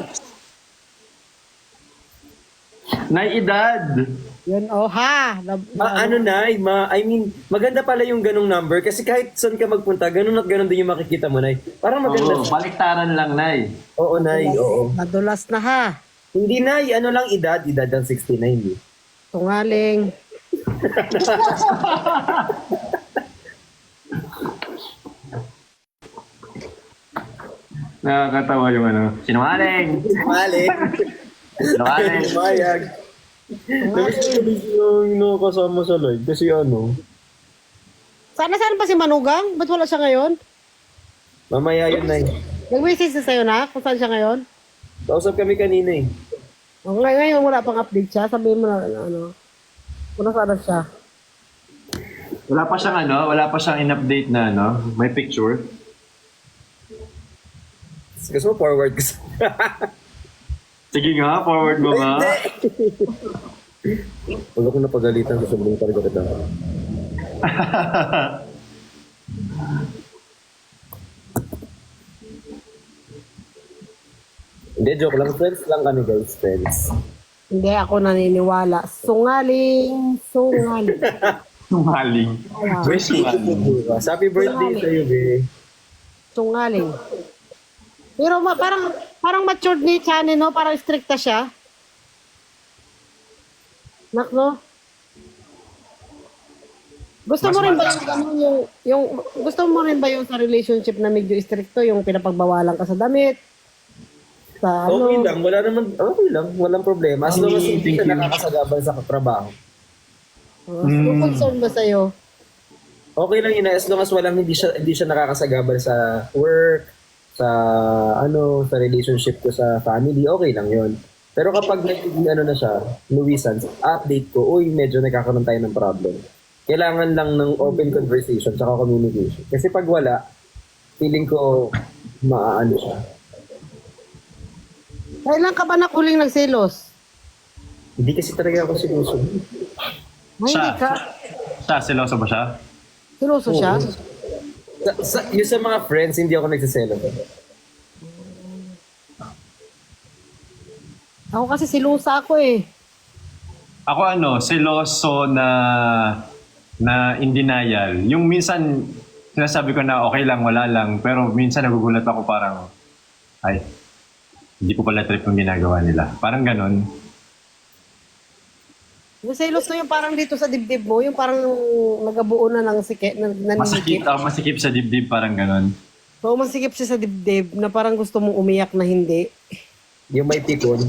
Naedad! Yun, oh ha. ano na, I mean, maganda pala yung ganong number kasi kahit saan ka magpunta, ganun at ganun din yung makikita mo, Nay. Parang maganda. Oo, baliktaran lang, Nay. Oo, Nay, oo. Nadulas na ha. Hindi, Nay, ano lang edad ng 69, eh. Tungaling. Nakakatawa yung ano. Sinungaling! Mali. Sinungaling! Mayag. Namiss yung kasama sa live kasi ano, Saan pa si Manugang? Ba't wala siya ngayon? mamaya yun, Nay. Nag-message na sa'yo na kung saan siya ngayon? Kausap kami kanina eh. Ngayon wala pang update siya. Sabihin mo na ano. Kung nasaan na siya. Wala pa siyang in-update na ano, may picture. Gusto mo forward ko Sige nga, forward mo nga. Huwag ako napagalitan sa sobrang talaga kita. Hindi, joke lang. Friends lang kami, guys. Friends. Hindi ako naniniwala. Sungaling. Sumaling. Birthday ko po bukas. Happy birthday sa'yo, be. Sungaling. Pero parang matured ni Chani, no? Parang stricta siya. Nak, no? Gusto mo rin ba yung ganun, yung gusto mo rin ba yung sa relationship na medyo stricto, yung pinapagbawalan ka sa damit? Sa ano? Okay lang. Wala naman. Okay lang. Walang problema. As long as hindi Thank ka you. nakakasagabal sa trabaho. Yung concern ba sa'yo? Okay lang yun. As long as hindi siya nakakasagabal sa work, sa relationship ko sa family, okay lang yun. Pero kapag ano na siya, nuisance, update ko, uy, medyo nagkakaroon tayo ng problem. Kailangan lang ng open conversation tsaka communication. Kasi pag wala, feeling ko maaano siya. Kailan ka ba nakuling nagselos? Hindi kasi talaga ako sinusunod. Ay, hindi ka. Seloso ba siya? Siloso siya? Yung sa mga friends, hindi ako nagsiselo. Ako kasi silusa ako eh. Ako seloso na in denial. Yung minsan, sinasabi ko na okay lang, wala lang. Pero minsan nagugulat ako parang, ay, hindi ko pala trip yung ginagawa nila. Parang ganon. Yung selos na yung parang dito sa dibdib mo, yung parang nagabuo na ng sikip, Masikip sa dibdib, parang ganon. So, masikip siya sa dibdib na parang gusto mong umiyak na hindi. Yung may pikon.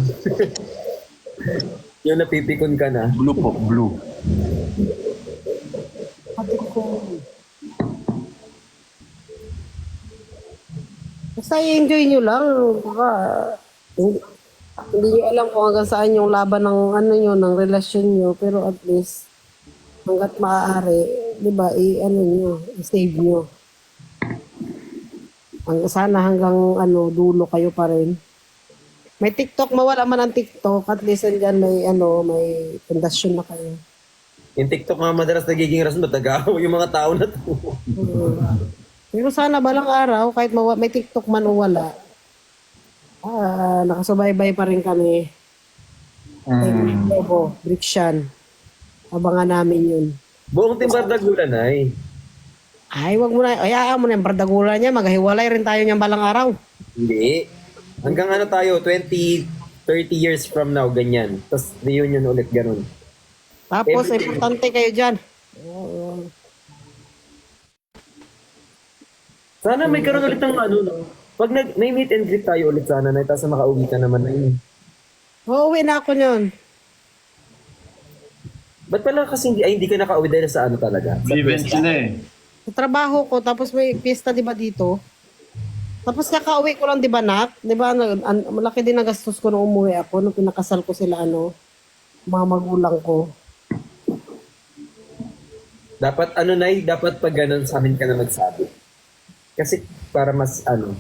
Yung napipikon ka na. Blue po, blue. Pati ko. Basta i-enjoy nyo lang. Baka, hindi nyo alam kung hanggang saan yung laban ng ano nyo, ng relasyon nyo. Pero at least, hanggat maaari, di ba, i-ano nyo, i-save nyo. Sana hanggang ano, dulo kayo pa rin. May TikTok, mawala man ang TikTok, at least andyan may ano, may pundasyon na kayo. Yung TikTok nga madalas nagiging rason matagaw yung mga tao na to. Pero sana balang araw, kahit may TikTok man o wala, nakasubaybay pa rin kami. Lobo, Briksyan. Abangan namin yun. Buong Timbar Dagulan ay. Ay, wag mo na. Ayaan mo na yung bardagulan niya. Maghiwalay rin tayo niyang balang araw. Hindi. Hanggang ano tayo, 20, 30 years from now, ganyan. Tapos reunion ulit, ganun. Tapos, Everything. importante kayo dyan. Sana may karoon ulit ng ano, no? Pag may meet and greet tayo ulit sana na, tapos makauwi ka naman na yun. Uuwi na ako niyon. Ba't pala kasi hindi ka nakauwi dahil sa ano talaga? Sa Event fiesta? sila eh. Sa trabaho ko, tapos may pista, di ba, dito? Tapos kakauwi ko lang, di ba, Nak? Di ba, malaki din ang gastos ko nung umuwi ako, nung pinakasal ko sila, mga magulang ko. Dapat ano na dapat pag ganun sa amin ka na magsabi. Kasi para mas ano,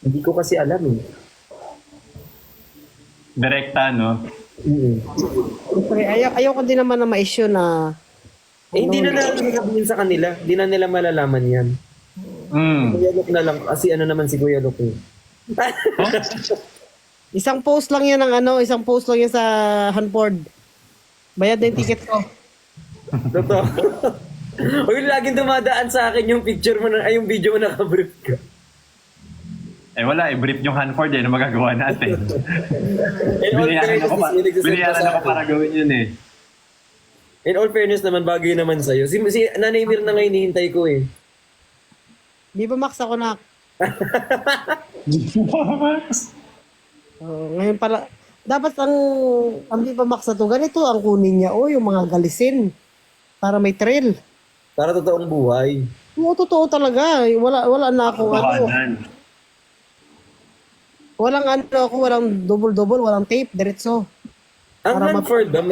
hindi ko kasi alam eh. Direkta, no? Siyempre, ayaw ko din naman na ma-issue na Hindi na namin sabihin sa kanila. Hindi na nila malalaman yan. Kuya Luke na lang. Kasi ano naman si Kuya Luke eh. isang post lang yan isang post lang yan sa Hanford. Bayad na yung ticket ko. Totoo. Huwag laging dumadaan sa akin yung picture mo na, ay yung video mo nakabrief ka. Eh wala, brief yung Hanford na magagawa natin. In all Binayaran fairness, binayaran ako para gawin yun eh. In all fairness naman, bagay naman sa'yo. Si Nanay Mir na ngayon hinihintay ko eh. Di ba, Max, ako na? Ngayon pala, dapat ang Di ba, Max na to, ganito ang kunin niya, yung mga galisin. Para may thrill. Para totoong buhay. Oo, totoo talaga. Wala na ako, Tawanan. walang double-double, walang tape, diretso. Ang Para Hanford ba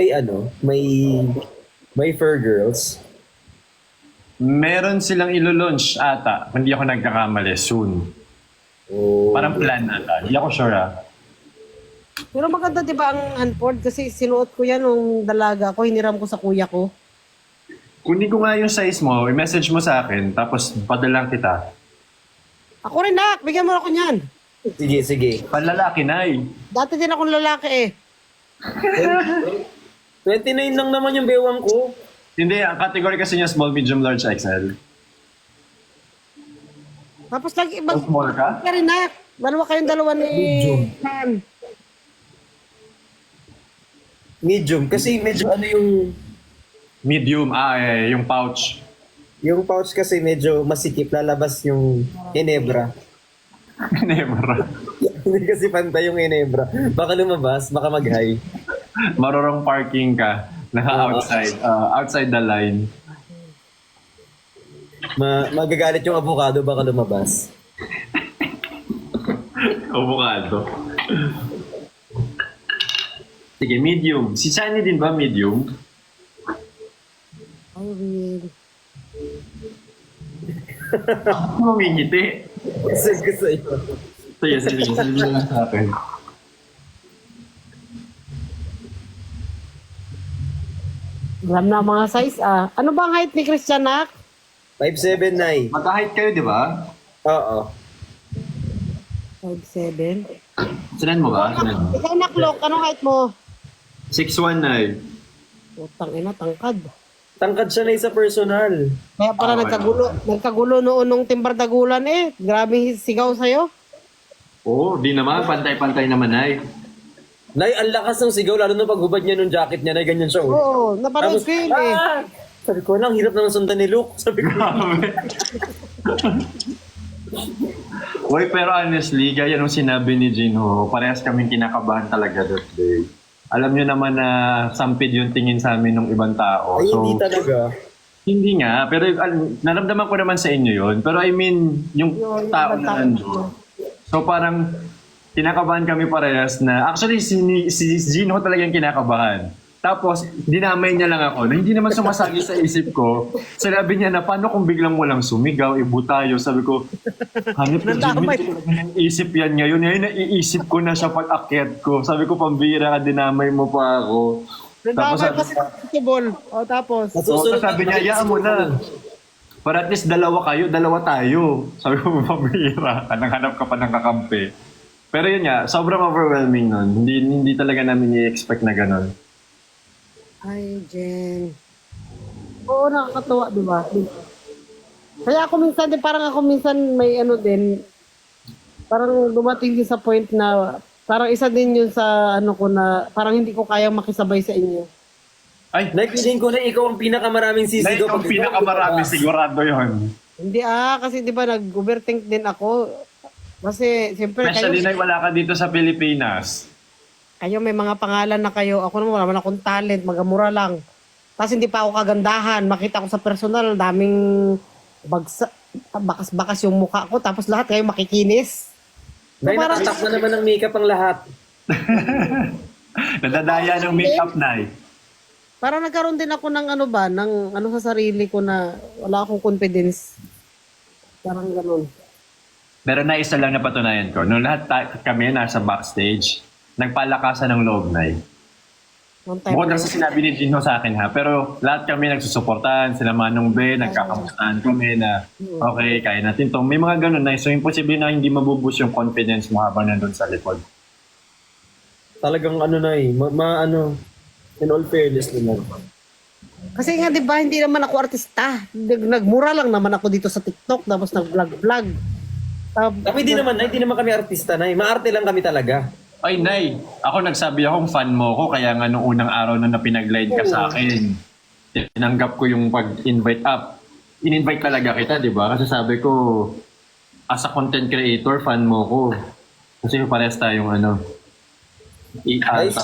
may fur girls? Meron silang ilo-launch ata. Hindi ako nagkakamali. Soon. Oh. Parang plan ata. Hindi ako sure Pero maganda, di ba, ang Hanford? Kasi sinuot ko yan nung dalaga ko, hiniram ko sa kuya ko. Kunin ko nga yung size mo, i-message mo sa akin, tapos padalang kita. Ako rin, Nak. Bigyan mo ako niyan. Sige, sige. Panlalaki na eh. Dati din akong lalaki eh. 29 lang naman yung bewang ko. Hindi, ang category kasi niya small, medium, large, XL. Tapos lagi, So small ka? ka rin, Nak. Dalawa ni... Medium. Han. Medium. Kasi medyo ano Medium, yung pouch. yung pouch kasi medyo masikip. Lalabas yung Ginebra. Never. Hindi kasi pantay yung Ginebra. Baka lumabas, baka mag-high. Marurong parking ka. Naka-outside. Outside the line. Magagalit yung avocado, baka lumabas. Avocado. Sige, medium. Si Sunny din ba medium? Ay, real. Mamingiti. Kasi ko sa'yo. Sige, sige. Sige lang sa akin. Alam na mga size Ano ba ang height ni Christian, Nak? 5'7" na eh. Magka-height kayo, di ba? Oo. 5'7". Sinan mo ba? Sinan mo? Ikaw, Nak, Lok, anong height mo? 6'1 na eh. Utang ina, tangkad. Tangkad siya na sa personal. Kaya pala nagkagulo noon nung Timbar Dagulan eh. Grabe sigaw sa'yo. Oo, di naman. Pantay-pantay naman ay. Nay, ang lakas ng sigaw, lalo na paghubad niya nung jacket niya, nay, ganyan siya. Oh. Oo, napanood ko yun eh. Sabi ko, ang hirap naman sundan ni Luke. Sabi ko, Uy, pero honestly, gaya nung sinabi ni Jinho, parehas kaming kinakabahan talaga that day. Alam nyo naman na sampid yung tingin sa amin ng ibang tao. Ay, So, hindi talaga. hindi nga, pero naramdaman ko naman sa inyo yon. Pero I mean, yung tao na nandun. So parang kinakabahan kami parehas na, actually si Jinho talaga yung kinakabahan. Tapos, dinamay niya lang ako na hindi naman sumasagi sa isip ko. Sinabi niya na, paano kung biglang walang sumigaw, ibu tayo? Sabi ko, hanip na Jimmy, isip yan ngayon. Ngayon naiisip ko na siya pag akyat ko. Sabi ko, pambira ka, dinamay mo pa ako. Tapos Nandamay pa si basketball. O tapos. so, sabi niya, yaan mo na. Para at least dalawa kayo, dalawa tayo. Sabi ko, pambira ka, nanghanap ka pa ng kakampi. Pero yun nga, sobrang overwhelming nun. Hindi talaga namin i-expect na gano'n. Ay, Jen. Oo, nakakatuwa, di ba? Kaya ako minsan din, parang ako minsan may ano din, parang dumating din sa point na, parang isa din yun sa ano ko na, parang hindi ko kayang makisabay sa inyo. Ay, Naipiling ko na ikaw ang pinakamaraming na sisigaw. ikaw pinakamarami, sigurado yun. Hindi kasi di ba nag-overthink din ako. Kasi, siyempre, Especially kayo, na wala ka dito sa Pilipinas. kayo may mga pangalan na kayo. Ako naman, wala naman akong talent, magamura lang. Tapos hindi pa ako kagandahan. Makita ko sa personal, daming bakas-bakas yung mukha ko. Tapos lahat kayo makikinis. Nay, parang- nakatak na naman ng makeup ang lahat. Nadadaya ng make-up na eh. Parang nagkaroon din ako ng ano ba, ng ano sa sarili ko na wala akong confidence. Parang ganun. Pero na isa lang na patunayan ko. Nung lahat kami nasa backstage, nagpalakasan ng loob na eh. One time Bukod na- lang sa sinabi ni Jinho sa akin ha, pero lahat kami nagsusuportahan, sila Manong B, nagkakamustahan kami na okay, kaya natin to. May mga ganun na, so imposible na hindi mabubus yung confidence mo habang nandun sa likod. Talagang ano na eh, ano, in all fairness naman. Kasi nga 'di ba hindi naman ako artista. Nagmura lang naman ako dito sa TikTok tapos nag-vlog. Tapi hindi naman kami artista na maarte lang kami talaga. Ay, Nay, ako nagsabi akong fan mo ko, kaya nga nung unang araw na napinag-line ka sa akin, tinanggap ko yung pag-invite up. In-invite talaga kita, di ba? Kasi sabi ko, as a content creator, fan mo ko. Kasi parehas tayong ano. Guys,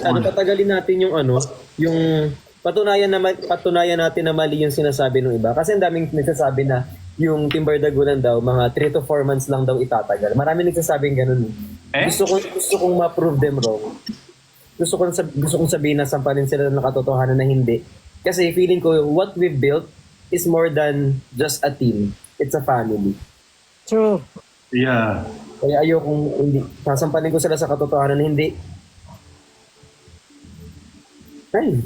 ano patagalin natin yung ano, yung patunayan natin na mali yung sinasabi ng iba. Kasi ang daming nagsasabi na yung Timber Dagulan daw, mga 3 to 4 months lang daw itatagal. Marami nagsasabing ganun. Eh? Gusto kong ma-prove them wrong. Gusto kong sabihin na sampanin sila ng katotohanan na hindi. Kasi feeling ko, what we built is more than just a team. It's a family. True. Yeah. Kaya ayokong hindi. Sasampanin ko sila sa katotohanan na hindi. Ay,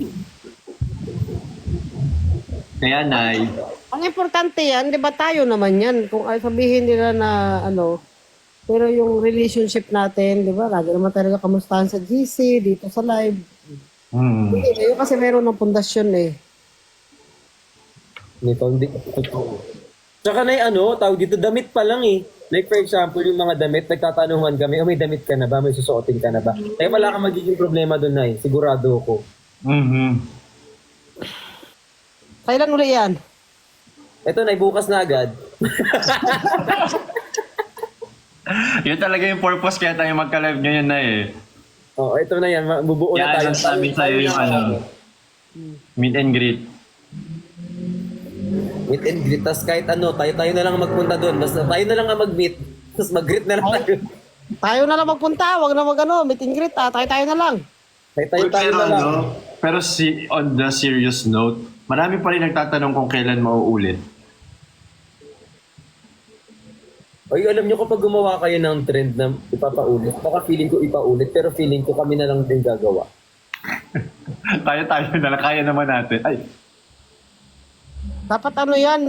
Kaya, Nay, Ang importante yan, 'di ba tayo naman yan. Kung ay sabihin nila na ano, pero yung relationship natin, 'di ba? Lagi naman talaga kamustahan sa GC, dito sa live. Hindi yun kasi meron ng pundasyon eh. nito hindi. Tsaka na ano, tawag dito, damit pa lang eh. Like for example, yung mga damit, nagtatanungan kami, may damit ka na ba? May susuotin ka na ba? Kaya wala kang magiging problema doon na sigurado ako. Kailan uli yan? Ito na, bukas na agad. yun talaga yung purpose kaya tayo magka-live ngayon na eh. Oh, ito na yan, bubuo na Kaya tayo. ano sabi sa'yo yung ano, meet and greet. Meet and greet, tas kahit ano, tayo na lang magpunta doon. Basta tayo na lang ang mag-meet, tas mag-greet na lang tayo. Tayo na lang magpunta, wag na meet and greet tayo na lang. Tayo Pero, na lang. pero on the serious note, marami pa rin nagtatanong kung kailan mauulit. Oy, alam nyo kapag gumawa kayo ng trend na ipapaulit, baka feeling ko ipaulit, pero feeling ko kami na lang din gagawa. tayo na lang, kaya naman natin. Ay, Dapat ano yan,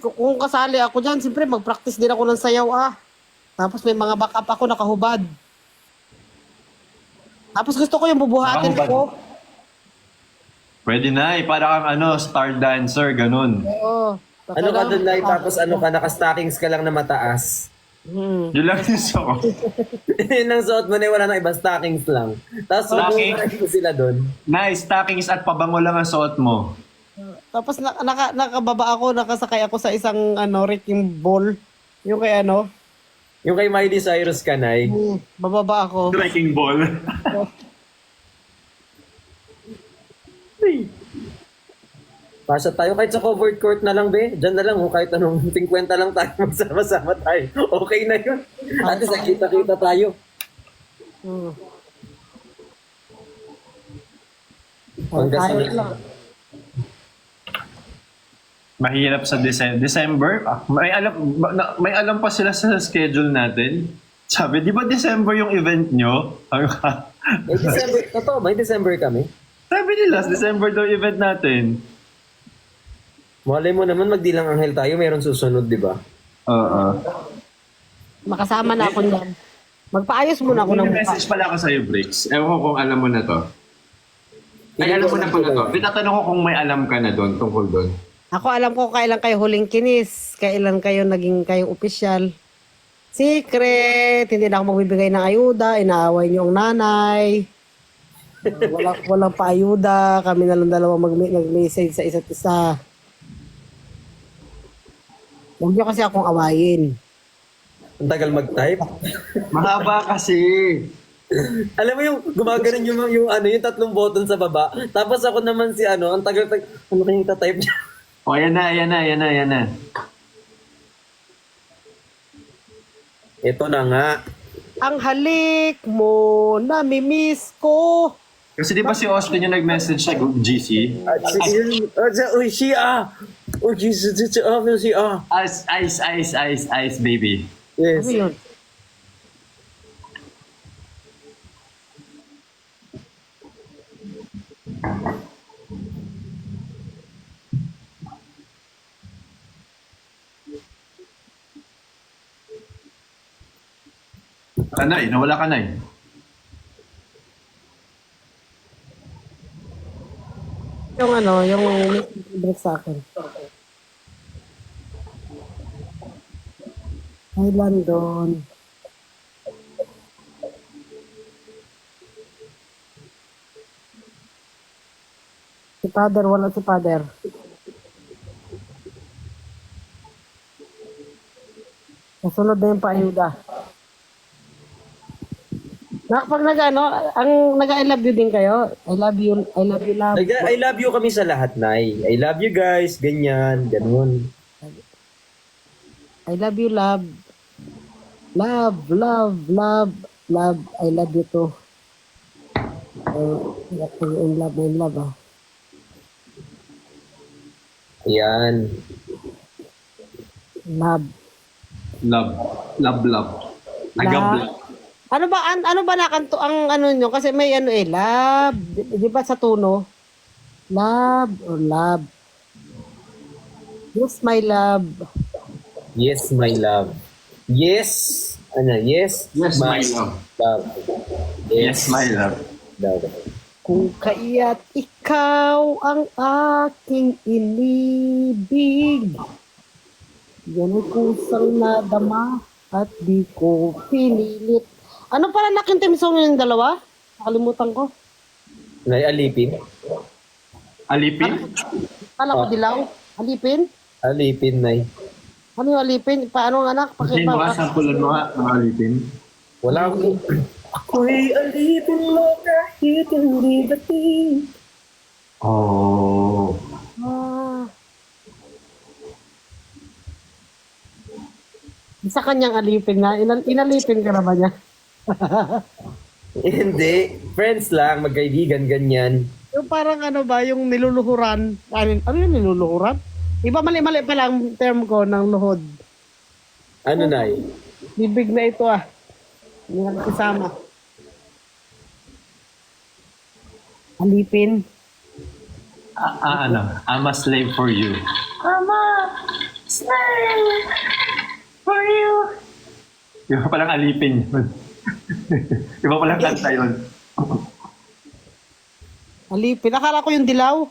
kung kasali ako dyan, siyempre mag-practice din ako ng sayaw Tapos may mga backup ako nakahubad. Tapos gusto ko yung bubuhatin Nakahubad? ko. pwede na eh, para kang ano, star dancer, ganun. Oo. Ano ka doon, Lai, tapos ano ka, naka-stockings ka lang na mataas. Yun lang yung suot. Yun ang suot mo na wala nang iba, stockings lang. Tapos Stockings? subukan ko sila doon. Nice, stockings at pabango lang ang suot mo. Tapos nakababa ako, nakasakay ako sa isang wrecking ball. Yung kay Yung kay Miley Cyrus Kanay. bababa ako. Striking ball. Pasa tayo kahit sa covered court na lang, be. Diyan na lang, kahit anong 50 lang tayo, magsama-sama tayo. Okay na yun. At least nakita-kita tayo. Hmm. Hanggang sa Tayo lang. Mahirap sa December. May alam pa sila sa schedule natin. Sabi, di ba December yung event nyo? May December, totoo, may December kami. Sabi nila, December daw event natin. Malay mo naman, magdilang anghel tayo, mayroon susunod, di ba? Oo. Makasama na ako niyan. Magpaayos muna ako ng May mukha. message pala ako sa'yo, Bricks. Ewan ko kung alam mo na to. Ay, alam mo na pala to. Tinatanong ko kung may alam ka na doon, tungkol doon. Ako alam ko kailan kayo huling kinis, kailan kayo naging kayong opisyal. Secret, hindi na ako magbibigay ng ayuda, inaaway niyo ang nanay. Walang paayuda, kami na lang dalawa nag-message sa isa't isa. Huwag niyo kasi akong awayin. Ang tagal mag-type. Mahaba kasi. Alam mo yung gumaganon yung tatlong button sa baba. Tapos ako naman si ang tagal ano kayong tatype niya? O, yan na. Ito na nga. Ang halik mo, namimiss ko. Kasi di ba si Austin yung nag-message sa GC? Oh, Jesus, it's obviously, Ice, baby. Yes. Ano yun? Kanay, nawala kanay. Yung break sa akin. Hi, London. Si Father, wala si Father. Nasunod na yung paayuda. Pag ang nag-I love you din kayo. I love you, love. I love you kami sa lahat, Nay. I love you guys, ganyan, ganun. I love you, love. Love. I love you too. In love, ah. Ayan. Love. Love. Agab. Ano ba nakanto ang nyo? Kasi may love. Di ba sa tono? Love or love. Yes, my love. Yes, my love. Yes. Yes. Yes, my love. Love. Yes, my love. Love. Kung kaya't ikaw ang aking inibig, yan ay kusang nadama at di ko pinilit. Ano para laking team song yung dalawa? Nakalimutan ko. Nay, alipin. Alipin? Kala ko dilaw. Alipin? Alipin, Nay. Ano yung alipin? Paano ang anak? Kasi mo nga, sampulan mo nga ng alipin. Wala akong... Ako'y alipin mo kahit hindi dating. Oh. Sa kanyang alipin nga. Inalipin ka na ba niya? Hindi. Friends lang, magkaibigan, ganyan. Yung parang yung niluluhuran. Ano yung niluluhuran? Iba mali-mali pa lang term ko ng luhod. Ano, Nay? Bibig na ito ah. Hindi na kasama. Alipin. I'm a slave for you. I'm a slave for you. Iba palang alipin yun. Iba palang kanta yun. Alipin. Akala ko yung dilaw.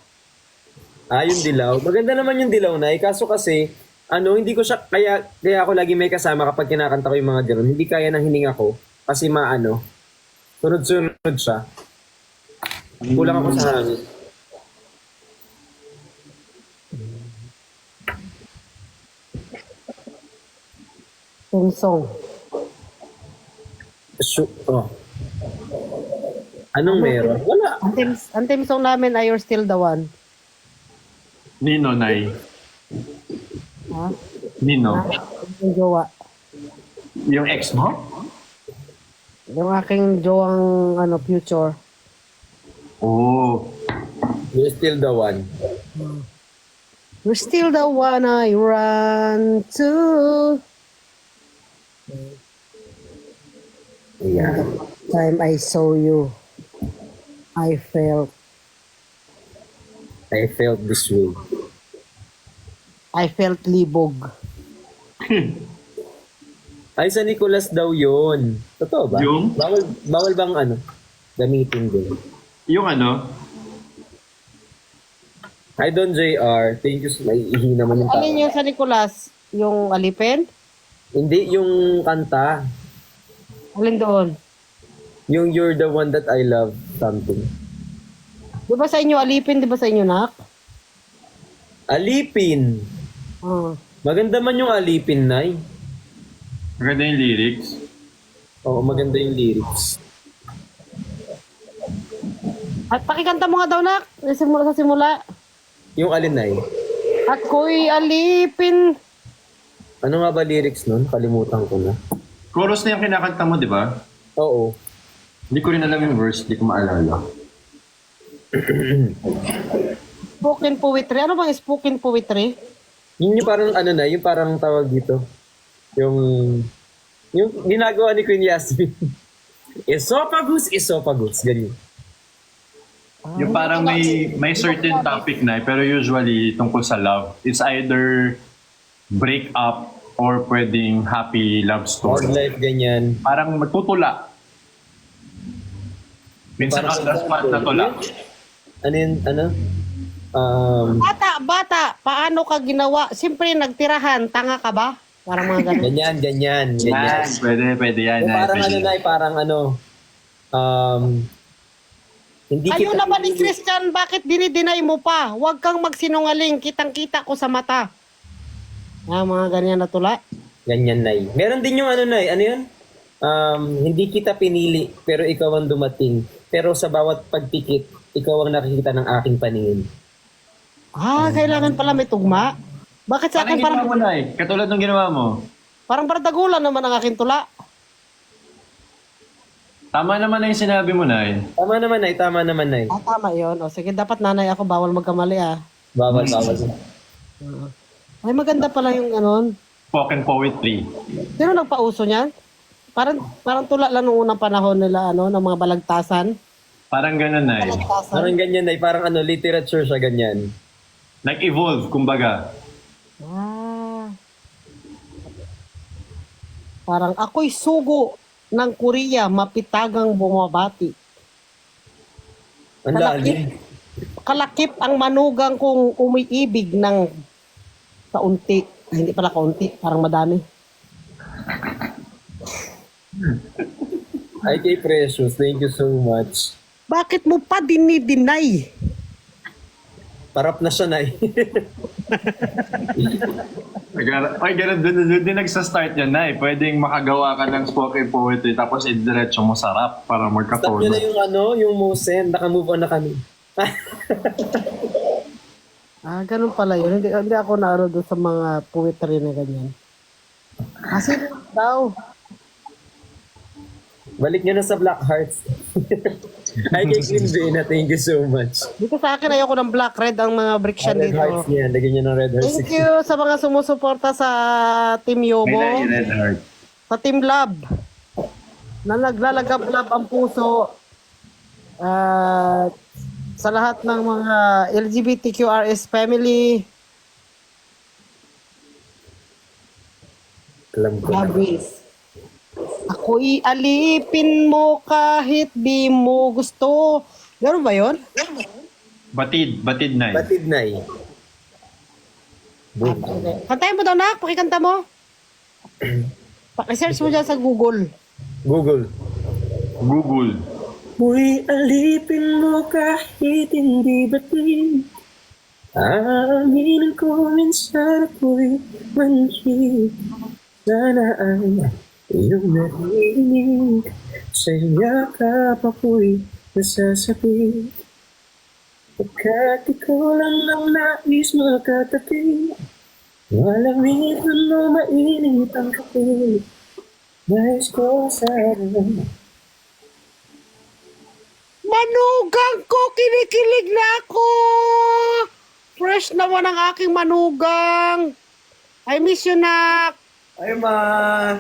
Yung dilaw. Maganda naman yung dilaw, Nay. Kaso kasi, hindi ko siya, kaya ako lagi may kasama kapag kinakanta ko yung mga gano'n. Hindi kaya ng hininga ko. Kasi sunod-sunod siya. Kulang ako sa hangin. Theme song. Oh. Anong meron? Wala. Ang theme song namin ay You're Still the One. Nino, Nay. Ha? Nino. Yung jowa. Yung ex mo? Yung aking jowang future. Oo. You're still the one. You're still the one I run to. Yeah. Time I saw you, I felt this way. libog. Ay, sa Nicolas daw yun. Totoo ba? Yung? Bawal bang gamitin din? Yung ano? Hi, Don JR. Thank you. May ihi naman yung tao. Alin yung sa Nicolas? Yung alipin? Hindi, yung kanta. Alin doon? Yung You're the One That I Love something. Di ba sa inyo alipin? Di ba sa inyo nak? Alipin. Ah. Maganda man yung alipin, Nay. Maganda yung lyrics. Oo, maganda yung lyrics. At pakikanta mo nga daw nak. Sa simula. Yung alin, Nay? Ako'y alipin. Ano nga ba lyrics nun? Kalimutan ko na. Chorus na yung kinakanta mo, di ba? Oo. Hindi ko rin alam yung verse, hindi ko maalala. Spoken poetry. Ano bang spoken poetry? Yun yung parang yung parang tawag dito. Yung ginagawa ni Queen Yasmin. Esophagus. Ganyan. Yung parang may certain topic na, pero usually tungkol sa love. It's either break up or pwedeng happy love Hard story. life, ganyan. Parang magtutula. Minsan on the spot na tula. Ano yun? Bata, paano ka ginawa? Siyempre, nagtirahan. Tanga ka ba? Parang mga ganun. Ganyan. Yan, pwede yan. Yung parang hindi Ayaw kita naman ni Christian, bakit dinideny mo pa? Huwag kang magsinungaling, kitang-kita ko sa mata. Mga ganyan na tula. ganyan, Nay. Meron din yung Nay, ano yun? Hindi kita pinili, pero ikaw ang dumating. Pero sa bawat pagpikit, ikaw ang nakikita ng aking paningin. Kailangan pala may tugma. Bakit sa akin Parang ginawa mo na eh. Katulad ng ginawa mo. parang bardagulan naman ang aking tula? Tama naman na yung sinabi mo na eh. Tama naman, Nay. Tama yun. O sige, dapat nanay ako, bawal magkamali Bawal. Ay, maganda pala yung Spoken poetry. Sino nagpauso niyan? Parang tula lang nung unang panahon nila, ng mga balagtasan. Parang ganun na eh. Parang ganyan, Nay. Parang literature siya, ganyan. Nag-evolve, kumbaga. Parang ako'y sugo ng Korea, mapitagang bumabati. Ang lalim. Kalakip ang manugang kong umiibig ng kaunti. Hindi pala kaunti, parang madami. Ay, kay Precious. Thank you so much. Bakit mo pa dinideny? Parap na siya, Nay. Ay, ganun din nagsa-start yan na eh. Pwedeng makagawa ka ng spoken poetry tapos idiretso mo sa rap para Stop magka-chord. nyo na yung Mosen. Naka-move on na kami. Ganun pala yun. Hindi ako naano doon sa mga poetry na ganyan. Kasi daw, Balik nyo na sa Black Hearts. Ay, kay Queen Vena. Thank you so much. dito sa akin ayoko ng black, red ang mga briction Red Hearts dito. niya. Lagyan nyo ng Red Hearts. Thank you sa mga sumusuporta sa Team Yobo, May red heart. sa Team Love, na naglalagablab ang puso sa lahat ng mga LGBTQRS family. Alam ko. Labis. Ako'y alipin mo kahit di mo gusto. Gano'n ba yun? Batid na eh. Batid, Nay. Boom. Kantayin mo daw, Nak. Pakikanta mo. Pakisearch mo dyan sa Google. Google. Ako'y alipin mo kahit hindi batid. Aaminin ko minsan ako'y manhid. Sana ay iyong narinig. Sa yakap ako'y nasasabik. Pagkat ikaw lang ang nais makatabi. Malamig o mainit ang kape. Nais ko sana. Manugang ko, kinikilig na ako! Fresh naman ang aking manugang. I miss you, nak. Ay, ma!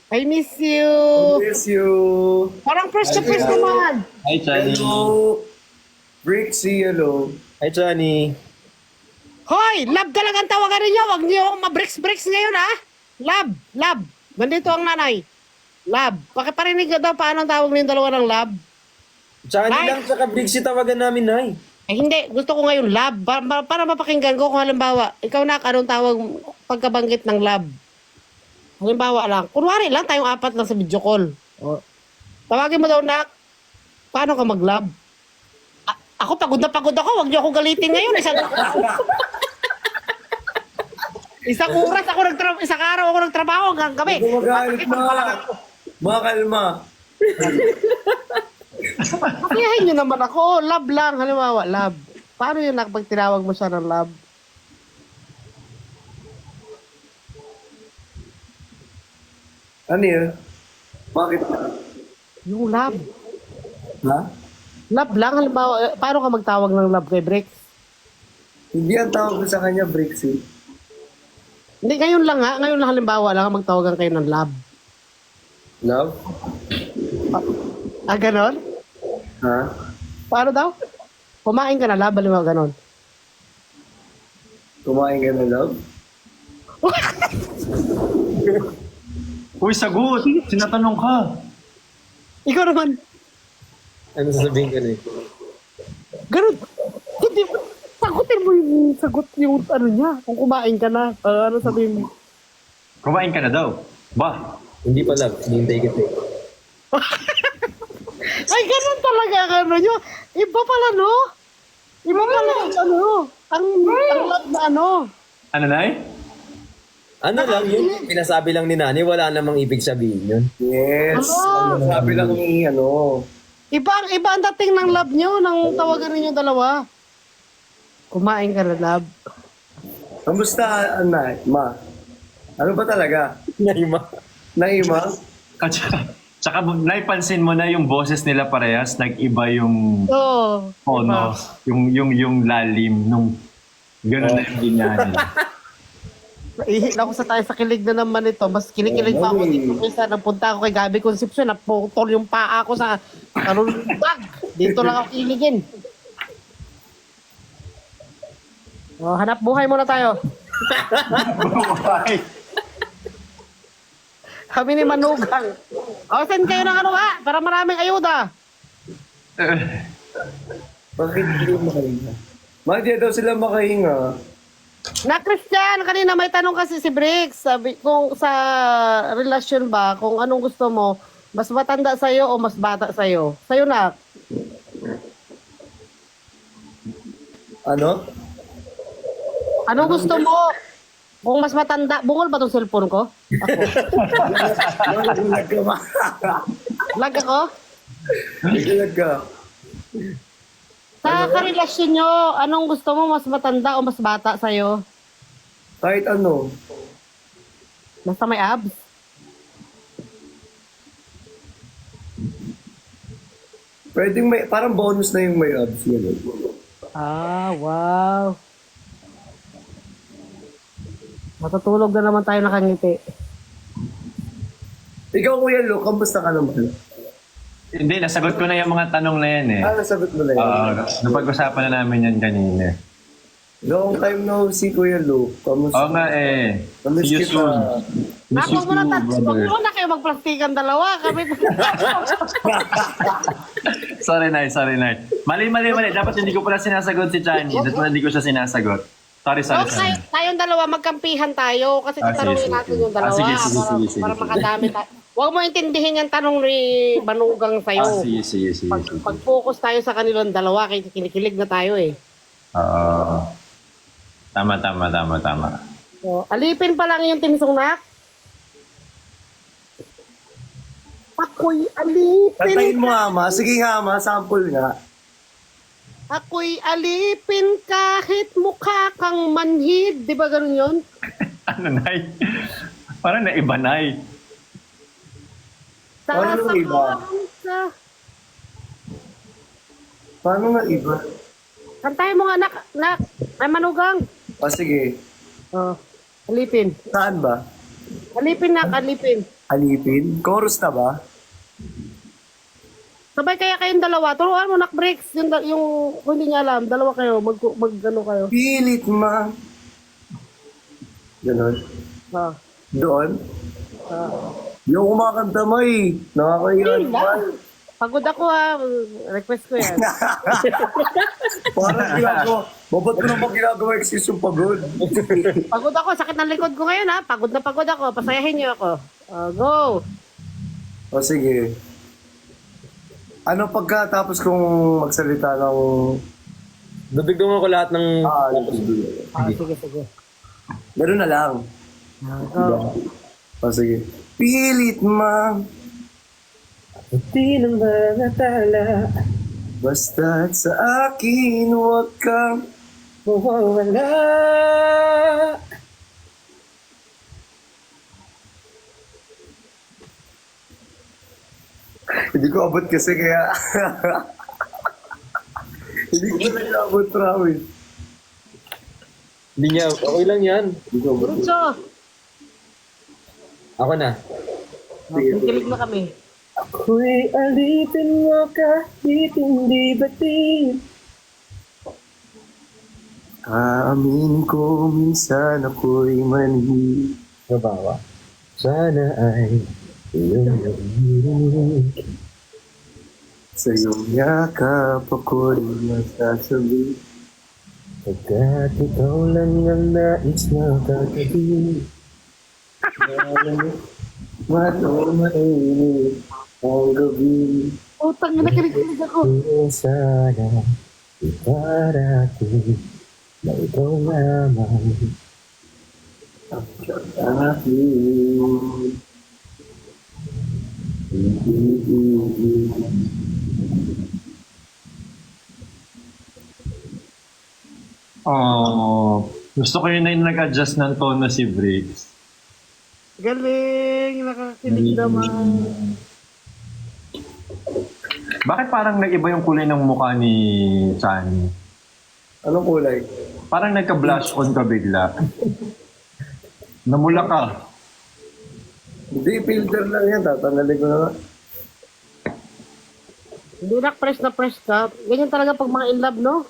I miss you. Miss you! Parang fresh na fresh naman. Hi, Chani. Hello! Brixie, hello! Hi, Johnny. Hoy, love talagang tawagan ninyo. Huwag niyo akong ma-breaks ngayon, ha? Love, love. Nandito ang nanay. Love. Pakiparinig ka daw paano ang tawag ng dalawa ng love. Johnny Hi. lang, tsaka Brixie tawagan namin, Nay. Eh hindi, gusto ko ngayon love. Para mapakinggan ko kung halimbawa, ikaw na, anong tawag pagkabanggit ng love? Halimbawa lang. Kunwari lang, tayong apat lang sa video call. O, tawagin mo daw, nak. Paano ka mag-love? Ako, pagod na pagod ako. Huwag niyo ako galitin ngayon. Isang oras ako isang araw ako nagtrabaho hanggang gabi. Huwag magalit, ma! Makalma! Kasiyahin niyo naman ako. Love lang. Halimbawa, love. Paano yun nak pag tinawag mo siya ng love? Ano yun? Bakit? Yung love. Ha? Love lang. Halimbawa, paano ka magtawag ng love kay Brex? Hindi ang tawag ko sa kanya, Brixie. Hindi, ngayon lang ha. Ngayon lang halimbawa lang magtawagan kayo ng love. Love? Ah, ganon? Ha? Paano daw? Kumain ka na love, halimbawa ganon. Kumain ka na, love? Uy, sagot! Sinatanong ka. Ikaw naman. Ano sasabihin ka, Nay? Ganon. Hindi, sagutin mo yung sagot yung ano niya. Kung kumain ka na. Ano sabihin mo? Kumain ka na daw. Ba? Hindi pa lang, hinihintay kita. Ay, ganon talaga ang ano nyo. Iba pala, no? Iba pala ang ano. Ang love na ano. Ano, Nay? Ano lang yun? Pinasabi lang ni Nani, wala namang ibig sabihin yun. Yes! Ano? Sabi lang ni, ano... Iba ang dating ng love nyo, ng tawagan ninyo dalawa. Kumain ka na, love. Kamusta, Anay? Ma? Ano ba talaga? Naima. Naima? At tsaka naipansin mo na yung boses nila parehas, nag-iba yung Oo. tono, yung lalim, nung gano'n na yung linya nila. Ihil ako tayo sa kilig na naman ito. Mas kinikilig pa ako dito kaysa nagpunta ako kay Gabi Concepcion. Naputol yung paa ko sa karulubag. Dito lang ako kiligin. Oh, hanap buhay muna tayo. Kami ni Manugang. O, send kayo ng ano ha? Para maraming ayuda. Bakit hindi makahinga? Ma, di daw sila makahinga. Na Christian, kanina may tanong kasi si Briggs. Sabi, kung sa relasyon ba, kung anong gusto mo, mas matanda sa'yo o mas bata sa'yo? Sa'yo na. Ano? Anong gusto mo? Kung mas matanda, bungol ba tong cellphone ko? Naglag ka, ma. Lag ako? Naglag ka. Sa karelasyon nyo, anong gusto mo? Mas matanda o mas bata sa'yo? Kahit ano. Basta may abs? Pwedeng may, parang bonus na yung may abs. Yun. Ah, wow. Matutulog na naman tayo nakangiti. Ikaw, Kuya Lo, kamusta ka naman? Hindi, nasagot ko na yung mga tanong na yan eh. Nasagot mo na yun. Napag-usapan na namin yan kanina. Long time no see, Kuya Lo. Kamusta? Oo nga eh. Namiss See you kita. soon. Miss you Ako muna, too, brother. huwag na kayo magplastikan dalawa. Kami Sorry, Nay. Mali. Dapat hindi ko pala sinasagot si Chani. Dapat hindi ko siya sinasagot. Sorry. tayong dalawa, magkampihan tayo. Kasi Ah, tatanungin sige. natin yung dalawa. Sige. Para makadami tayo. Huwag mo intindihin yung tanong ni Manugang sa'yo. Sige. Pag-focus tayo sa kanilang dalawa, kaya kinikilig na tayo eh. Tama, tama, tama, tama. Oh, alipin pa lang yung timsong nak. Ako'y Kantahin alipin. mo nga, ma. Sige nga, ma. Sample nga. Ako'y alipin kahit mukha kang manhid. Di ba ganun yun? Ano, Nay? Parang naiba, Nay. Ano yung iba? Ka. Paano nga iba? Kantahin mo nga, nak. Ay, manugang. Sige. Oh, alipin. Saan ba? Alipin, nak, alipin. Alipin? Chorus na ba? Sabay kaya kayong dalawa. Turuan mo, nak, breaks. Yung kung hindi niya alam, dalawa kayo. Ano kayo. Pilit ma. Ganon. Ah. Doon? Ah. Yung kumakanta mo eh. Nakakahiya Hindi naman. Pagod ako ha. Request ko yan. Parang ginagawa. Babat ko naman ginagawa excuse yung pagod. Pagod ako. Sakit ng likod ko ngayon ha. Pagod na pagod ako. Pasayahin niyo ako. Go. O sige. Ano pagkatapos kong magsalita ng... Dudugtungan ko lahat ng... Sige, sige. Gano'n na lang. Go. O sige. Pilit ma. Di ng mga tala, Basta't sa akin huwag kang mawawala. Hindi ko abot kasi kaya... Hindi ko talaga abot, promise. Hindi niya, okay lang yan. Hindi ko abot. Diretso. Ako na. Kikilig na kami. Ako'y alipin mo kahit hindi batin. Aamin ko minsan ako'y mali. Mabawa. Sana ay iyong narinig. Sa iyong yakap ako'y masasabi. Pagkat ikaw lang ang nais na kagabi. Mato mainit ang gabi. Utang na kilig ako. Sana iparating na ikaw lamang. Akin. Gusto ko yun na yung nag-adjust ng tono si Briggs. Galing. Nakakilig naman. Bakit parang nag-iba yung kulay ng mukha ni Chani? Anong kulay? Parang nagka-blush on ka bigla. Namula ka. Hindi, filter lang yan. Tatanggalin ko na nga. Hindi na press ka. Ganyan talaga pag mga in love, no?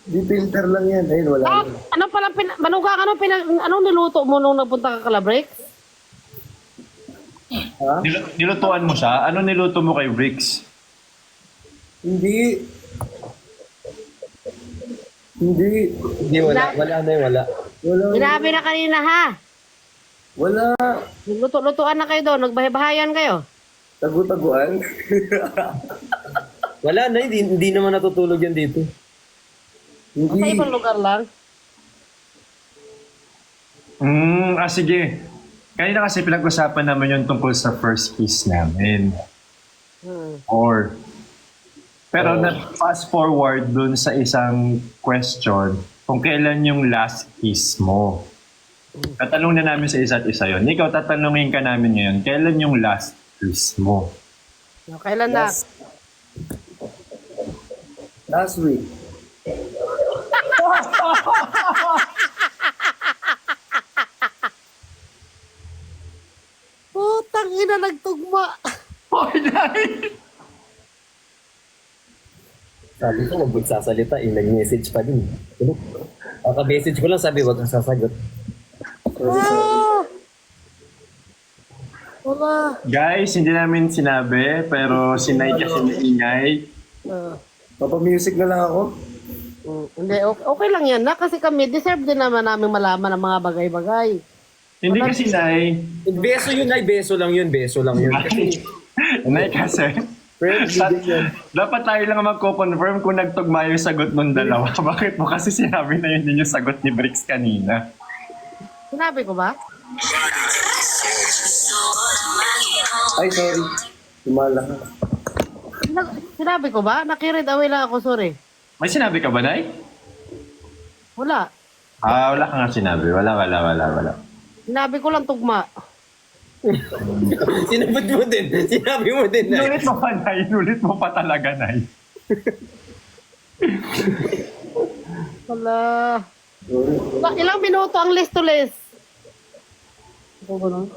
Hindi, filter lang yan. Ayun, wala Ah, na. ano pala, manugang, anong niluto mo nung nagpunta ka Calabrix? Ha? Nilutuan mo siya? Ano niluto mo kay Briggs? Hindi. Hindi. Hindi, wala. Wala na yun, wala. Wala. Sinabi na kanina, ha? Wala. Luto-lutuan na kayo doon. Nagbahay-bahayan kayo. Tagu-taguan. Wala na, hindi naman natutulog yan dito. Sa Hindi. ibang lugar lang. Sige. Kanina kasi pinag-usapan naman yung tungkol sa first kiss namin. Pero na-fast forward dun sa isang question kung kailan yung last kiss mo. Tatanong na namin sa isa't isa yon. Ikaw, tatanungin ka namin ngayon, kailan yung last kiss mo? Kailan na? Last week. Putang ina, nagtugma. Sabi ko, wag magsasalita. Nag-message pa din. Message ko lang, sabi, wag kang sasagot. Ah! Wala. Guys, hindi namin sinabi, pero sinay kasi maingay. Papamusic na lang ako. Hindi, okay lang yan na kasi kami, deserve din naman namin malaman ng mga bagay-bagay. Hindi kasi, Nay. Beso yun ay beso lang yun. Beso lang yun. Nay kasi, Friends, ganyan. Dapat tayo lang ang magko-confirm kung nagtugma yung sagot ng dalawa. Bakit mo kasi sinabi na yun din yung sagot ni Bricks kanina? Sinabi ko ba? Ay, sorry. Sumala ka. Sinabi ko ba? Nakiread away lang ako, sorry. May sinabi ka ba, Nay? Wala. Wala ka nga sinabi. Wala. Sinabi ko lang tugma. Sinabot mo din. Sinabi mo din na. Inulit mo pa, Nay. Inulit mo pa talaga, Nay. Wala. Ilang minuto ang list to list? Ito ba nun?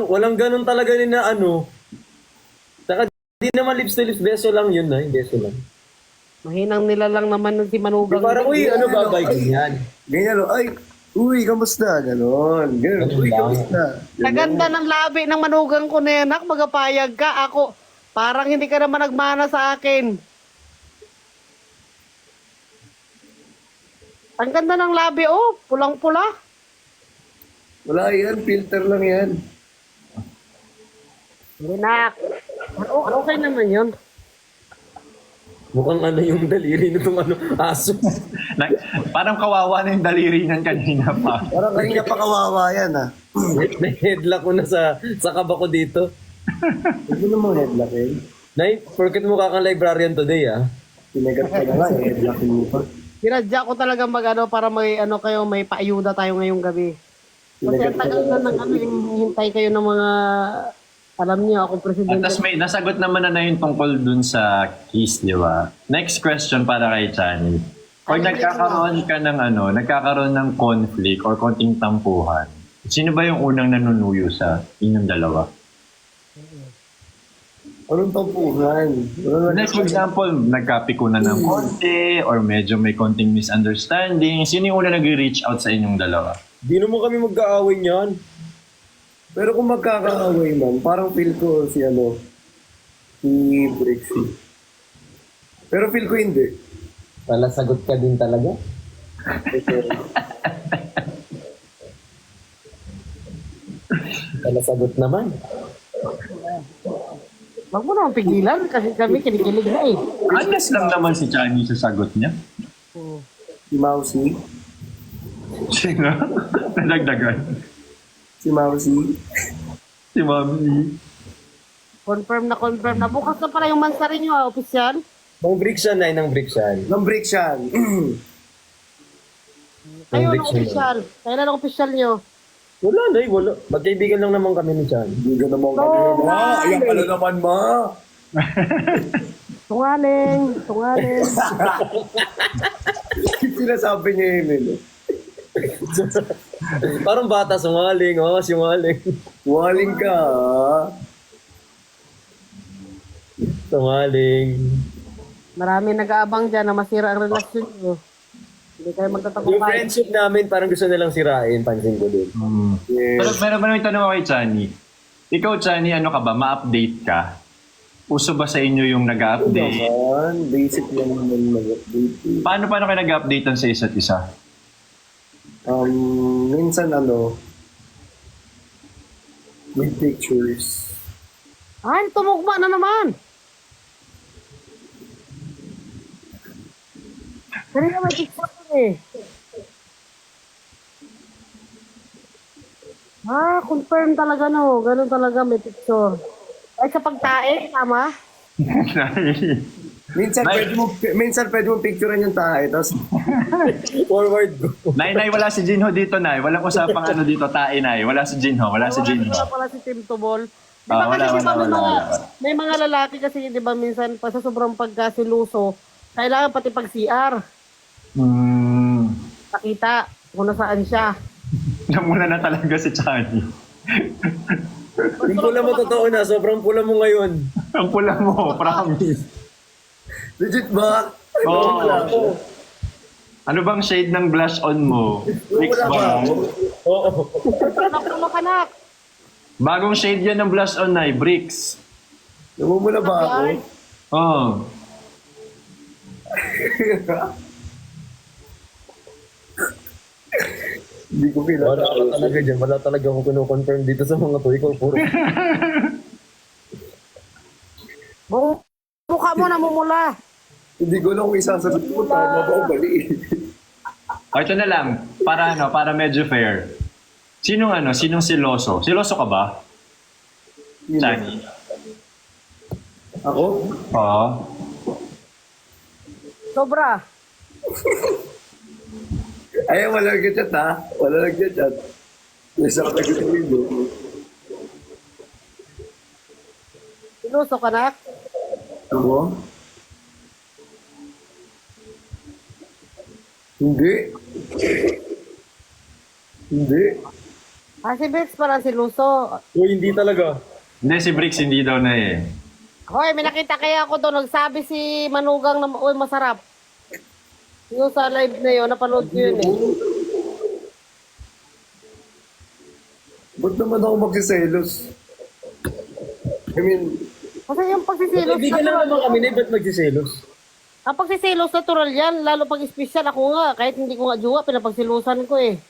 Walang ganun talaga ni na ano. Saka di naman lips to lips. Beso lang yun na. Beso lang. Mahinang nila lang naman ng si Manugang. Parang, uy, ano ba ba ganyan? Ganyan, oh. Ay, uy, kamusta? Ganon. Ganon. Uy, kamusta? Naganda ng labi ng Manugang ko na yan, nak, magapayag ka. Ako, parang hindi ka naman nagmana sa akin. Ang ganda ng labi, oh. Pulang-pula. Wala yan, filter lang yan. Hindi, nak. Okay naman yun. Mukhang ano yung daliri nitong ano, aso. Parang kawawa na yung daliri niyan kanina pa. Parang kanina pa kawawa yan, ah. May headlock ko na sa kaba ko dito. Huwag mo namang headlock, eh. Nay, porket mukha kang librarian today, ah. Pinagat ka na nga, eh. Headlockin mo pa. Sinadya ko talaga mag-ano para may ano kayo, may paayuda tayo ngayong gabi. Kasi ang tagal na ng ano, hintay kayo ng mga, alam niyo, ako At presidente. tas may nasagot naman na yung tungkol dun sa kiss, di ba? Next question para kay Chani. Pag nagkakaroon ka ng ano, nagkakaroon ng conflict or konting tampuhan, sino ba yung unang nanunuyo sa inyong dalawa? Anong tampuhan? Like for example, nagkapikunan ng konti or medyo may konting misunderstanding, sino yung una nag-reach out sa inyong dalawa? Di naman kami mag-aaway niyan. Pero kung magkakaaway man, parang feel ko si ano, si Brexy. Pero feel ko hindi. Wala, sagot ka din talaga? Wala, sagot naman. Wag mo naman pigilan kasi kami kinikilig na eh. Honest lang naman si Chani sa sagot niya. Si Mousy. Sino? Nadagdagan. Si Mousy. Si Mami. Confirm na. Bukas na pala yung mansari nyo, opisyal. Nang bricks yan, ay nang bricks yan. Nang break siya. Kayo Ang ang Rick opisyal. Kailan ang opisyal nyo? Wala, Nay, wala. Magkaibigan lang naman kami ni Chan. Hindi ka naman kami. Ma, ayan pala naman, ma. Tungaling. Sinasabi niya yun, eh. Parang bata, sungaling. Oh, sungaling. Waling ka, ah. Sungaling. Marami nag-aabang dyan na masira ang relasyon nyo. Hindi kayo Yung magtatagumpay. friendship namin, parang gusto nilang sirain, pansin ko din. Yes. Pero may tanong ako kay Chani. Ikaw, Chani, ano ka ba? Ma-update ka? Uso ba sa inyo yung nag-update? Naman, basic lang naman mag-update. Paano kayo nag-updatean sa isa't isa? Minsan ano, with pictures. Ay, tumugma na naman. Kanina may picture ko eh. Confirm talaga no. Ganun talaga may picture. Ay, sa pagtae, tama? Minsan pwede mo picturean yung tae, tapos Forward go. Nay, wala si Jinho dito, Nay. Walang usapang ano dito, tae, Nay. Wala si Jinho. Wala si Jinho. Wala pala si Tim Tubol. Di ba Wala, kasi wala. may mga lalaki kasi, di ba, minsan pa sa sobrang pagkasiluso, kailangan pati pag-CR. Nakita kung nasaan siya. Namuna na talaga si Chani. Yung pula mo totoo na, sobrang pula mo ngayon. Ang pula mo, promise. legit ba? Oo. Ano bang shade ng blush on mo? Mix Wala ba? ba? Oo. Anak. Bagong shade yan ng blush on, Nay. Bricks. Namumula ba ako? Oo. Hindi ko kilala. Wala ka talaga dyan. Wala talaga ako kino-confirm dito sa mga to. Ikaw puro. Buong mukha mo namumula. Hindi ko lang kung isasagot ko. Tama ba o mali? O, ito na lang. Para medyo fair. Sinong siloso? Siloso ka ba? Yun. Chani? Ako? Oo. Sobra. Ay, wala nag-chat ha. Wala nag-chat. Nasa ako nag-video. Sinuso ka na? Ako? Hindi. Hindi. Si Bex parang siluso. Uy, hindi talaga. Hindi, si Bricks hindi daw na eh. Hoy, may nakita kaya ako doon. Nagsabi si Manugang na, uy, masarap. Yung sa live na yun, napanood ko yun eh. Ba't naman ako magsiselos? I mean, Kasi yung pagsisilos, Kaibigan lang naman kami na, ba't magsiselos? ang pagsisilos natural yan. Lalo pag special ako nga. Kahit hindi ko nga jowa, pinapagsilusan ko eh.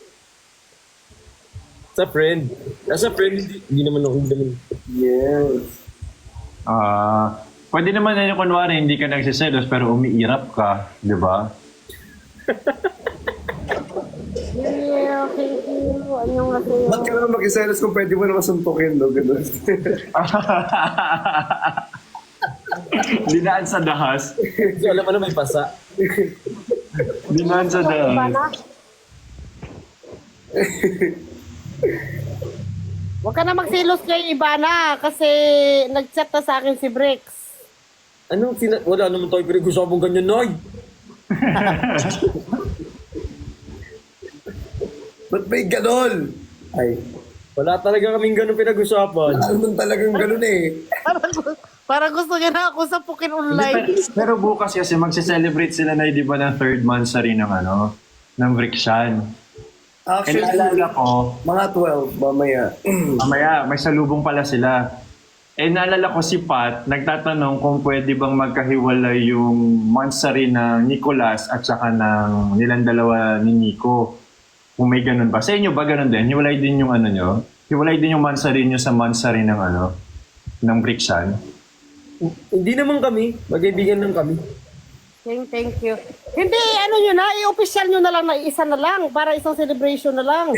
Sa friend. Sa friend, hindi naman ako. yes. Pwede naman na yung kunwari, hindi ka nagsiselos pero umiirap ka, di ba? Yeah, thank you. Anyong nga sa'yo. Ba't ka naman magsiselos kung pwede mo naman suntukin, no? Ganun. Dinaan sa dahas. Kasi alam mo na may pasa. Dinaan sa dahas. Huwag ka na magsilos kay Ibana kasi nag-chat na sa akin si Brix. Wala naman tayo pinag-usapang ganyan, Noy. Ba't may ganon? Ay, Wala talaga kaming ganun pinag-usapan. wala naman talagang ganon eh. Parang gusto niya na ako sa Pukin Online. Pero bukas kasi magse-celebrate sila na, di ba, ng third monthsary ng ng Brickshan. And Actually, naalala ko, mga 12, mamaya. mamaya, may salubong pala sila. Eh, naalala ko si Pat, nagtatanong kung pwede bang magkahiwalay yung monthsary ng Nicolas at saka ng nilang dalawa ni Nico. Kung may ganun ba. Sa inyo ba ganun din? Hiwalay din yung nyo? Hiwalay din yung monthsary nyo sa monthsary ng ng Brickshan? Hindi naman kami. Magkaibigan lang kami. Thank you. Hindi, ano nyo na, i-official nyo na lang na isa na lang para isang celebration na lang.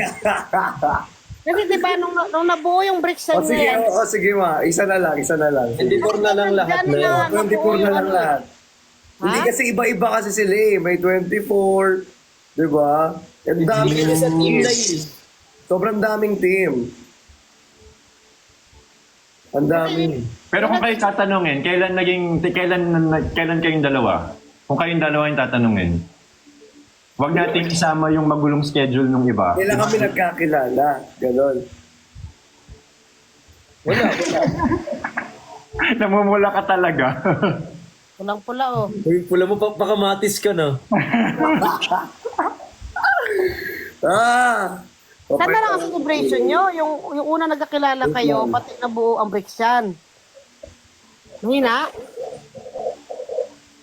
Kasi diba, nung nabuo yung Brix O na sige, yan, o sige ma, isa na lang. 24 na lang lahat na yan. 24 na lang lahat. Hindi kasi iba-iba kasi sila eh. May 24, di ba? Ang dami. Hindi sa team na yun. Sobrang daming team. Ang dami. Pero kung kayo tatanungin, kailan kayong dalawa? Kung kayong dalawa yung tatanungin, huwag nating isama yung magulong schedule ng iba. Kailan kami nagkakilala? Ganon. Wala. Namumula ka talaga. pulang-pula oh. Uy, pula mo, pakamatis ka na. Saan na lang ang celebration nyo? Yung una nagkakilala kayo, pati nabuo ang Brix yan. Mahina?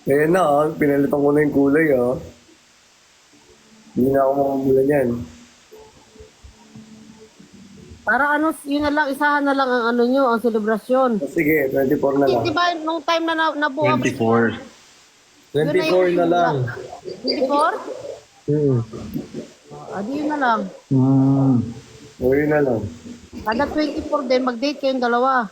Ayan na, pinalitan ko na yung kulay, Hindi na ako mamamula niyan. Para yun na lang, isahan na lang ang nyo, ang selebrasyon. Sige, 24 na lang. Di ba, nung time na nabuo ang Brix 24. 24 na lang. 24? Adi yun na lang. O, yun na lang. Kada 24 din, mag-date kayong dalawa.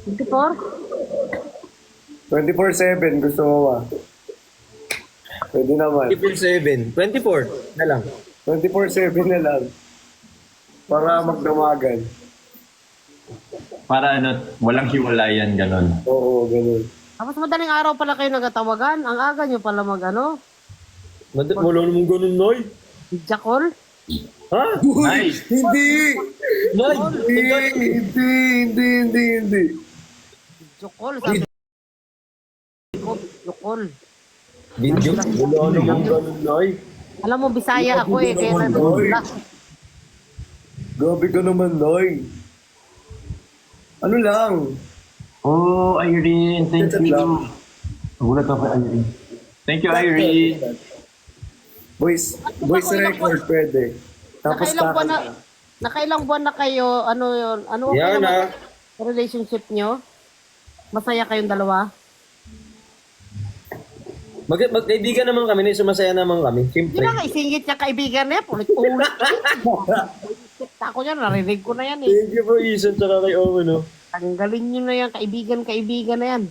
24? 24/7, gusto mo ba? Pwede naman. 24/7. 24 na lang. 24/7 na lang. Para magdamagan. Para walang hiwalayan, ganon. Oo, ganun. Tapos madaling araw pala kayo nagatawagan. Ang aga nyo pala Wala naman ganun, Noy. video call. Ha? Nice! Hindi! Noy! Hindi. Video call, sabi ko. Video call. Video? Wala naman ganun, Noy. Alam mo, Bisaya ako eh. Kaya na Gabi ka naman, Noy. Ano lang? Oh, Irene, thank Chat you. lang. Nagulat ako kay Irene. Thank you, Irene. Voice record pwede. Tapos nakailang buwan na kayo, ano yun? Ano Yan kayo na. relationship nyo? Masaya kayong dalawa? Magkaibigan naman kami, sumasaya naman kami. Hindi Siyempre. na nga, isingit niya kaibigan niya. Ulit-ulit. Ako niya, narinig ko na yan eh. Thank you po, Isan, tsaka kay Owen, no? Tanggalin nyo na yan, kaibigan na yan.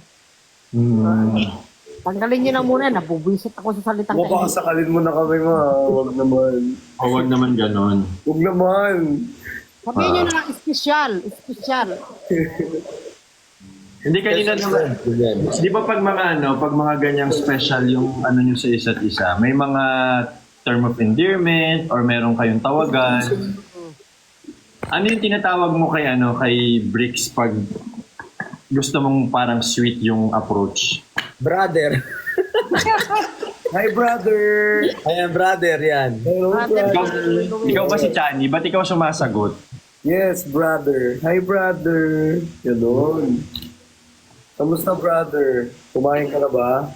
Mm. Tanggalin nyo na muna, nabubisit ako sa salitang Baka kaibigan. sakalin mo na kami, ma. Huwag naman. Oh, wag naman ganon. Huwag naman. Sabihin nyo na lang, espesyal. Hindi kanina naman. Yan. Di ba pag mga ganyang special yung ano nyo sa isa't isa, may mga term of endearment or meron kayong tawagan. Ano yung tinatawag mo kay Bricks pag gusto mong parang sweet yung approach? Brother. Hi, brother. Ayan, brother, yan. Hello, Brother. brother. Ikaw ba si Chani? Ba't ikaw sumasagot? Yes, brother. Hi, brother. Ganon. Kamusta, brother? Kumain ka na ba?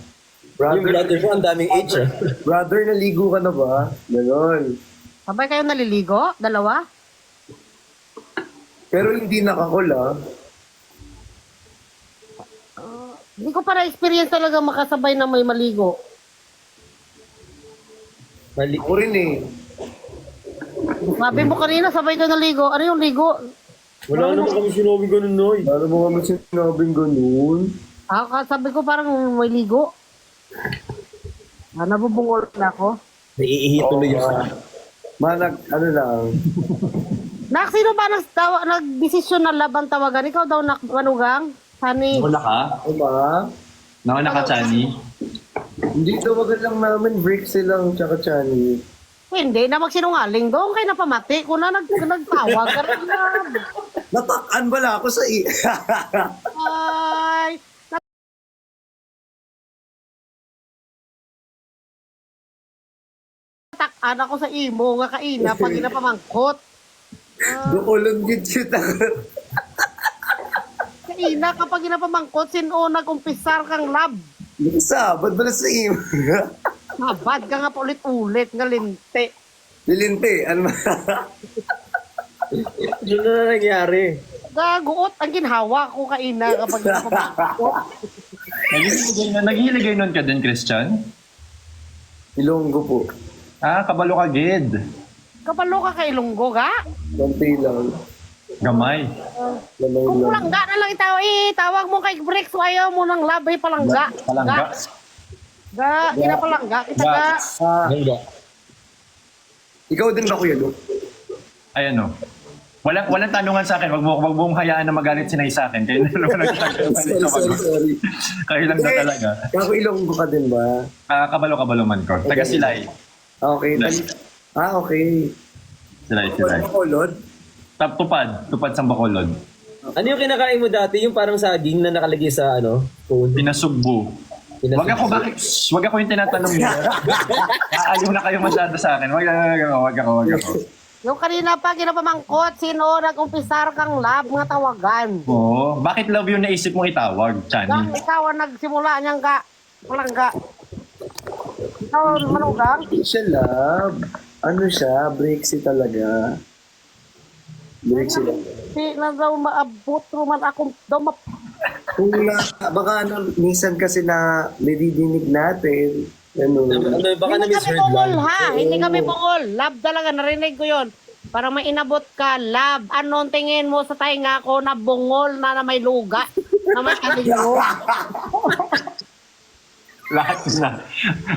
Yung brother mo, ang daming age, ah. Brother, naligo ka na ba? Ganon. Sabay kayo naliligo? Dalawa? Pero hindi nakakula. Hindi ko pa na-experience talaga makasabay na may maligo. Mali. Ako rin eh. Sabi mo kanina, sabay kayo naligo. Ano yung ligo? Wala naman kami sinabi ganun, Noy. Ano mo kami sinabing ganun? Sabi ko parang may ligo. Nabubungol na ako. Naiihi tuloy yung Ano lang. Sino ba nag-desisyon na laban tawagan? Ikaw daw manugang? Honey. Nauna ka? Diba? Nauna ka, Chani? Hindi tawagan lang namin, break silang tsaka Chani. Hindi na magsinungaling doon. Kaya napamati ko na nagtawag ka rin na. Natakan bala ako sa Ay, natakan ako sa imo nga kaina pag ginapamangkot. Dukulong gid Kaina kapag ginapamangkot, sino nag-umpisar kang lab? Sabad bala sa iyo. Mabad ka nga pa ulit-ulit nga linte. Lilinte, ano ba? Yun na nangyari. Gaguot ang ginhawa ko kaina kapag ginapamangkot. Naghihiligay nun ka din, Christian? Ilonggo po. Ah, kabalo ka, Gid. Kapalo ka kay Ilonggo ga? Konti lang. Gamay. Lamay Kung lang. palangga na lang tawag mo kay Bricks, ayaw mo ng lab, palangga. Palangga. Ga, ginapalangga kita ga. Enggak. Ikaw din ba, Kuya Luke? Ay ano. Walang tanungan sa akin. Wag mong hayaan na magalit si Nay sa akin. Kayo na naman Sorry. Kayo lang na talaga. Kako Ilonggo ka din ba? Kabalo man ko. Taga Silay. Okay. Okay. Silay. Kolod? Tupad sa Bacolod. Ano yung kinakain mo dati? Yung parang saging na nakalagay sa phone? Pinasugbo. Wag ako yung tinatanong niyo. Aaliw na kayo masyado sa akin. Wag ako. Yung kanina pa ginapamangkot, sino nag-umpisar kang lab nga tawagan? Oo. Bakit love yung naisip mong itawag, Ga, Chani? ikaw ang nagsimula niyang ga. Palangga. Ikaw, manugang? Hindi siya love. Ano siya? Breaksy talaga. Breaksy lang. Si na daw maabot man akong daw Kung baka minsan kasi na nadidinig natin. Ano? Baka Hindi kami na-misheard bungol lang. ha, hindi kami bungol. Lab talaga, narinig ko yon. Para may inabot ka, lab. Anong tingin mo sa tainga ko na bungol na may luga? Na may kanilo?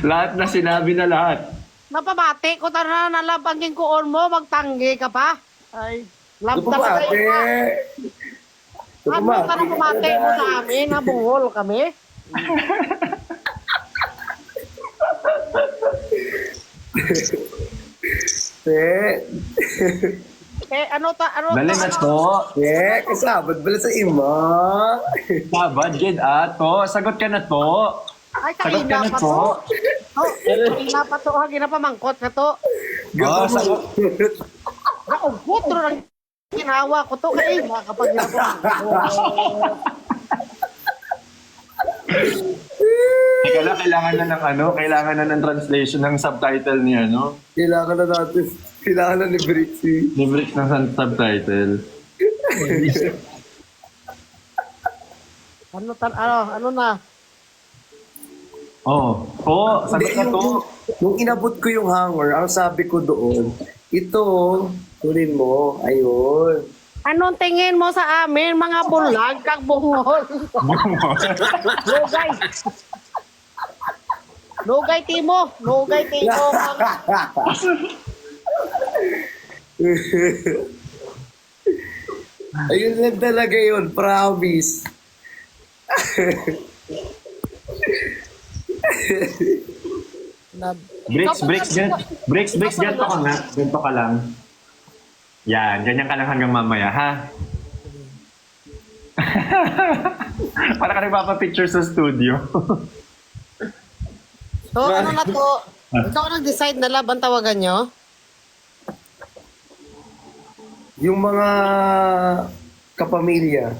Lahat na sinabi na lahat. Napabati ko tara na lab ang ginkuon mo, magtanggi ka pa. Ay, lab talaga Ate! yun. Ano ka na pumati mo sa amin, na bungol kami? Ano? Dali na to. Kasabad bala sa ima. Sabad, Gid, to. Sagot ka na to. Ay, Sagot ka kaina na pa to. to. Oh, kaina pa to, ha, ginapamangkot na to. Sagot. Naugot ro lang ginawa ko to kaina kapag ginapamangkot. Teka lang, kailangan na ng translation ng subtitle niya, no? Kailangan na natin. Kailangan na ni Brixie. Libre ng subtitle. Ano na? Oh, sagot Hindi, na to. yung inabot ko yung hanger, ang sabi ko doon, ito, kunin mo, ayun. Anong tingin mo sa amin, mga bulag, kag bungol? Lugay. Lugay timo. Lugay timo. Ayun lang talaga yun, promise. Breaks, ganito ka nga. Ganito ka lang. Yan, ganyan ka lang hanggang mamaya, ha? Para ka nagpapapicture sa studio. So, ano na to? Ikaw nag-decide na laban tawagan nyo? Yung mga kapamilya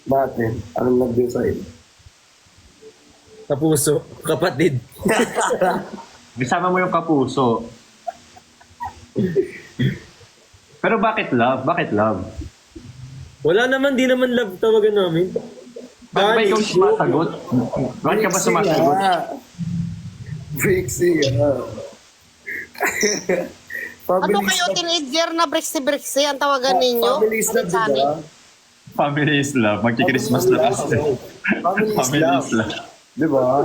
natin, anong nag-decide? Kapuso, kapatid. Isama mo yung kapuso. Pero bakit love? Bakit love? Wala naman, di naman love tawagan namin. Bakit ba ikaw sumasagot? Bakit ka ba sumasagot? Brixie, Ano kayo, teenager na brixie-brixie ang tawagan ninyo? Family is love, diba? Family is love. Magki-Christmas na tayo. Family is Family love. is love. Diba?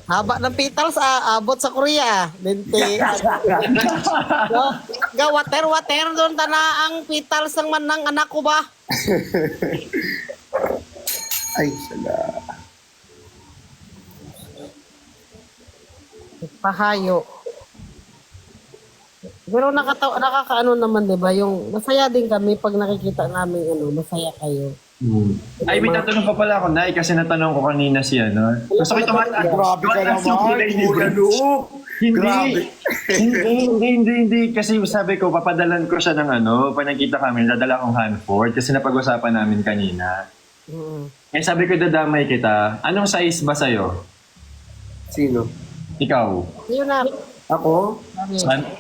Haba ng petals, abot sa Korea. Bente. Water, doon tana ang petals ng manang anak ko ba? Ay, sala. Pahayo. Pero nakakaano naman, di ba? Yung masaya din kami pag nakikita namin, masaya kayo. Ay, may tatanong pa pala ako, Nay, kasi natanong ko kanina si Gusto ko tumatanong. Grabe ka naman. Grabe. Hindi. Kasi sabi ko, papadalan ko siya ng pag nakita kami, dadala akong Hanford kasi napag-usapan namin kanina. Eh sabi ko, dadamay kita. Anong size ba sa'yo? Sino? Ikaw? Yun na. Ako?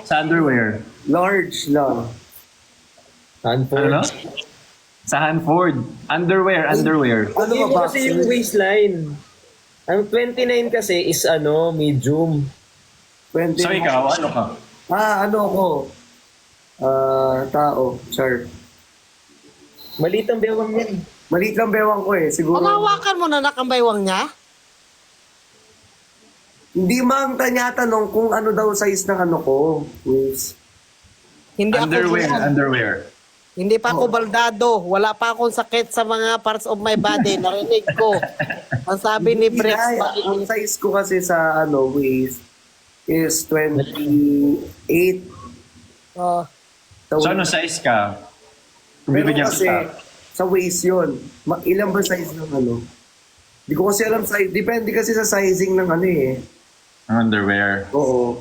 Sa underwear? Large lang. Hanford. Ano? Sa Hanford. Underwear. Ano Hindi ba, kasi yung waistline. Ang 29 kasi is medium. 20. So ikaw, ano ka? Ano ako? Tao. Char. Maliit ang bewang yan. Maliit lang bewang ko eh. Siguro. Panawakan mo na nakambaywang niya? Hindi mang tanong kung ano daw size ng ko. Yes. Hindi Underwear. Hindi pa ako baldado. Wala pa akong sakit sa mga parts of my body. Narinig ko. Ang sabi ni Brex, Ang size ko kasi sa waist is 28. So ano size ka? Kung Pero bibigyan kasi kita. sa waist yun. Ilan ba size ng Hindi ko kasi alam size. Depende kasi sa sizing ng Ang underwear. Oo.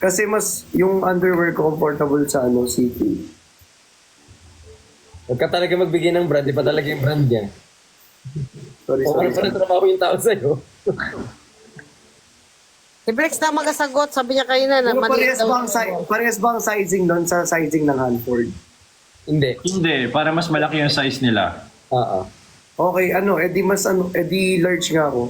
Kasi mas yung underwear ko comfortable sa city. Huwag ka talaga magbigay ng brand, di pa talaga yung brand yan. Sorry. O ano pa na trabaho yung tao sa'yo? Si Brex na magasagot. Sabi niya kanina na Pero maliit parehas ba ang sizing doon sa sizing ng Hanford? Hindi. Hindi, para mas malaki yung size nila. Oo. Okay, edi large nga ako.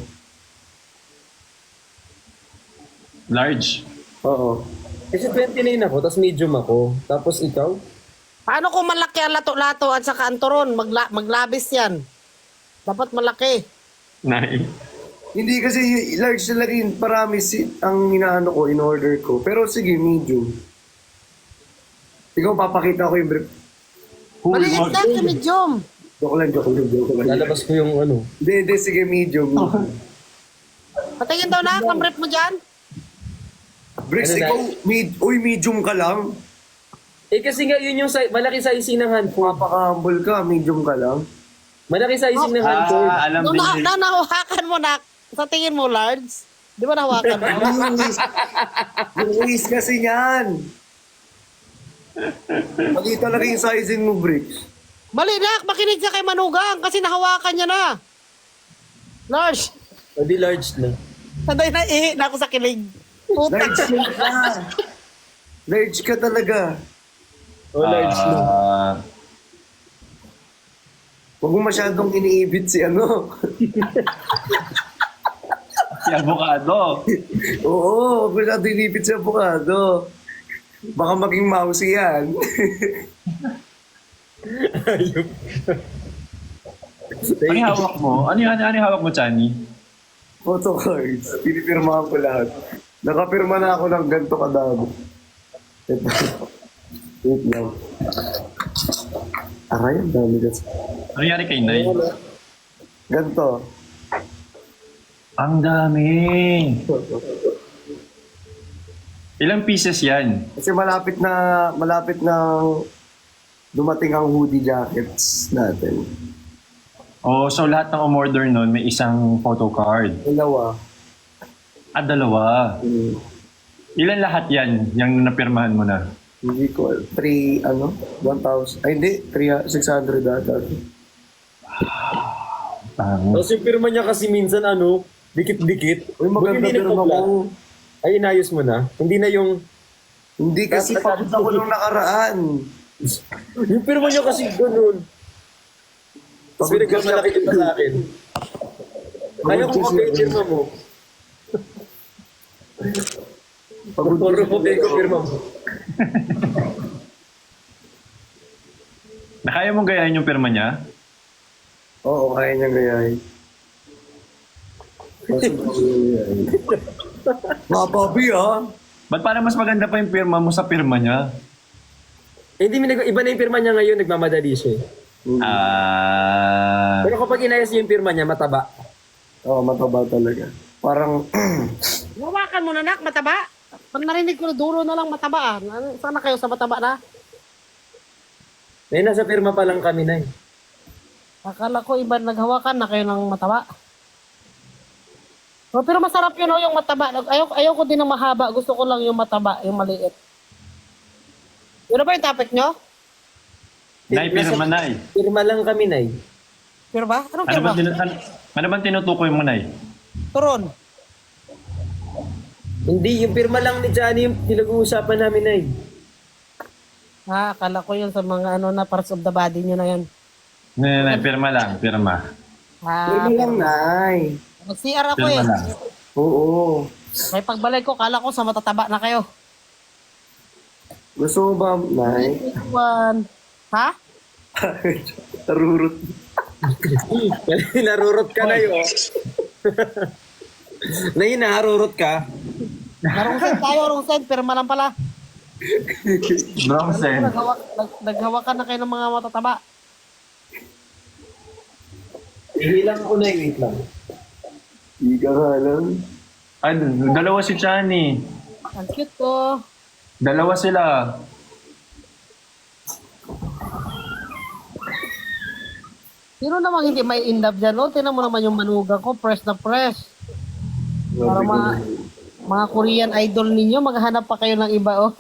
Large. Oo. Kasi 29 ako, tapos medium ako. Tapos ikaw? Paano kung malaki ang lato-lato at saka ang turon? Maglabis yan. Dapat malaki. Nay. Hindi kasi large talaga yung parami ang in order ko. Pero sige, medium. Ikaw, papakita ko yung brief. Maliit na si medium. Joke lang. Lalabas ko yung Hindi, sige, medium. Patingin daw na, ang brief mo dyan. Bricks, Ano na? ikaw, medium ka lang. Eh kasi nga yun yung malaki sizing ng Hanford. Napaka-humble ka, medium ka lang. Malaki sizing ng Hanford. Alam Nung din. nahawakan mo na, sa tingin mo, large? Di ba nahawakan mo? Yung waist kasi niyan. Mali talaga yung sizing mo, Bricks. Mali na, makinig ka kay Manugang kasi nahawakan niya na. Large. O di large na. Sanday na na ako sa kilig. Puta. Large ka. Large ka talaga. O large na. Huwag mo masyadong iniibit si ano. Si avocado. Oo, huwag mo masyadong iniibit si avocado. Baka maging mousy yan. Ano yung hawak mo? Ano yung hawak mo, Chani? Photo cards. Pinipirmahan ko lahat. Nakapirma na ako ng ganito kadami. Ito. Wait lang. Aray, ang dami kasi. Ano nangyari kay Nay? Ganito. Ang dami. Ilang pieces yan? Kasi malapit na dumating ang hoodie jackets natin. Oh, so lahat ng umorder nun may isang photo card. Dalawa. At dalawa. Ilan lahat yan, yung napirmahan mo na? Hindi ko. 1,000. Ay, hindi. 600 data. Tapos yung pirma niya kasi minsan dikit-dikit. Uy, maganda Buti hindi pirma nagpapla. ko. Ay, inayos mo na. Hindi na yung... Hindi kasi pagod ako nung nakaraan. Yung pirma niya kasi ganun. Tapos Pagod pinagkamalaki kita sa akin. Kaya kung kasi kapag yung pirma mo, Pagod puro ko kayo pirma mo. Nakaya mong gayahin yung pirma niya? Oo, kaya niyang gayahin. Kaso baka gayahin. Mga Bobby, ha? Ba't parang mas maganda pa yung pirma mo sa pirma niya? Eh, hindi iba na yung pirma niya ngayon, nagmamadali siya. Pero kapag inayos niya yung pirma niya, mataba. Oo, mataba talaga. Parang, Hawakan mo na, nak, mataba. Pag narinig ko na dulo na lang mataba. Sana kayo sa mataba na? Eh, nasa pirma pa lang kami na eh. Akala ko iba naghawakan na kayo ng mataba. Oh, pero masarap yun yung mataba. Ayoko din ng mahaba. Gusto ko lang yung mataba, yung maliit. Yun na ba yung topic nyo? Nay, pirma, Nay. Pirma lang kami na eh. Pero ba? Anong Ano ba, pirma? ano ba tinutukoy mo, Nay? Turon. Hindi, yung pirma lang ni Johnny yung pinag-uusapan namin na eh. Akala ko yun sa mga na parts of the body nyo na yan. Nay, pirma lang, pirma. pirma lang, Nay. Mag-CR ako Pirma eh. lang. Oo. May pagbalik ko, kala ko sa matataba na kayo. Gusto mo ba, Nay? One. Ha? Tarurot. Narurot ka na yun. Nahinarurot ka. Narungsen tayo, rungsen. Pirma lang pala. Bronzen. Naghawakan na kayo ng mga matataba. Hihilang ako na yung wait lang. Hindi ka nga lang. Ay, dalawa si Chani. Ang cute ko. Dalawa sila. Sino namang hindi may in love dyan? O, tinan mo naman yung manugang ko. Fresh na fresh. Para mga Korean idol ninyo, maghanap pa kayo ng iba. Oh.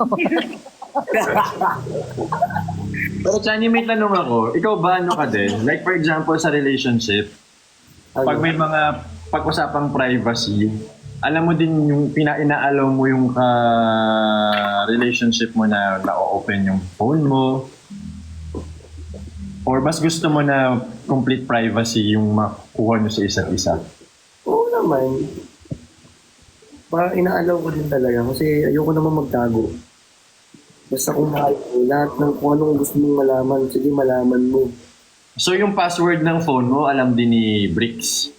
Pero Chani, may tanong ako. Ikaw ba ano ka din? Like for example, sa relationship, pag may mga pag-usapang privacy, alam mo din yung inaalaw mo yung relationship mo na na-open yung phone mo? Or mas gusto mo na complete privacy yung makuha nyo sa isa't isa? Oo naman. Parang inaalaw ko din talaga kasi ayoko naman magtago. Basta kung mahal ko, lahat ng kung anong gusto mong malaman, sige malaman mo. So yung password ng phone mo, alam din ni Bricks?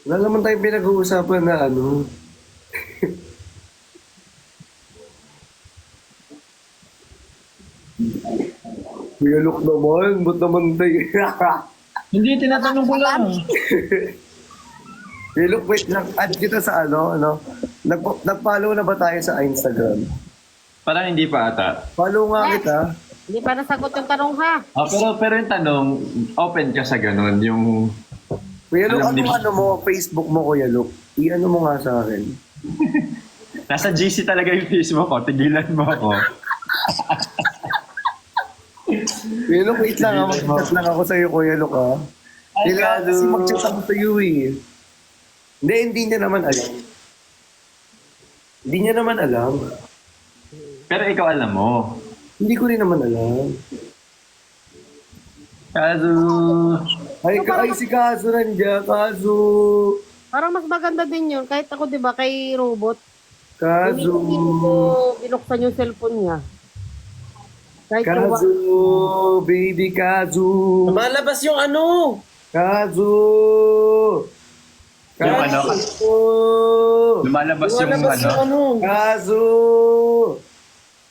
Wala naman tayong pinag-uusapan na ano. Kuya Luke naman, ba't naman tayo? Hindi, tinatanong ko lang. Kuya Luke, wait lang, add kita sa ano? Nag-follow na ba tayo sa Instagram? Parang hindi pa ata. Follow nga kita. Hindi pa nasagot yung tanong ha. Pero yung tanong, open ka sa ganun, yung... Kuya Luke, Alam ni- ano mo, Facebook mo, Kuya Luke? I-ano mo nga sa akin. Nasa GC talaga yung Facebook ko, tigilan mo ako. Kuya Luke, wait lang ha, mag-chat lang ako sa'yo, Kuya Luke ha. Kailangan kasi mag-chat ako sa'yo eh. Hindi niya naman alam. Hindi niya naman alam. Pero ikaw alam mo. Hindi ko rin naman alam. Kazu. Ay, si Kazu nandiyan. Kazu. Parang mas maganda din yun. Kahit ako, di ba, kay robot. Kazu. Hindi ko binuksan yung cellphone niya. Kahit yung Kazu. Baby Kazu. Lumalabas yung ano. Kazu. Yung ano, Kazu. lumalabas yung Lumalabas ano. yung ano. Kazu.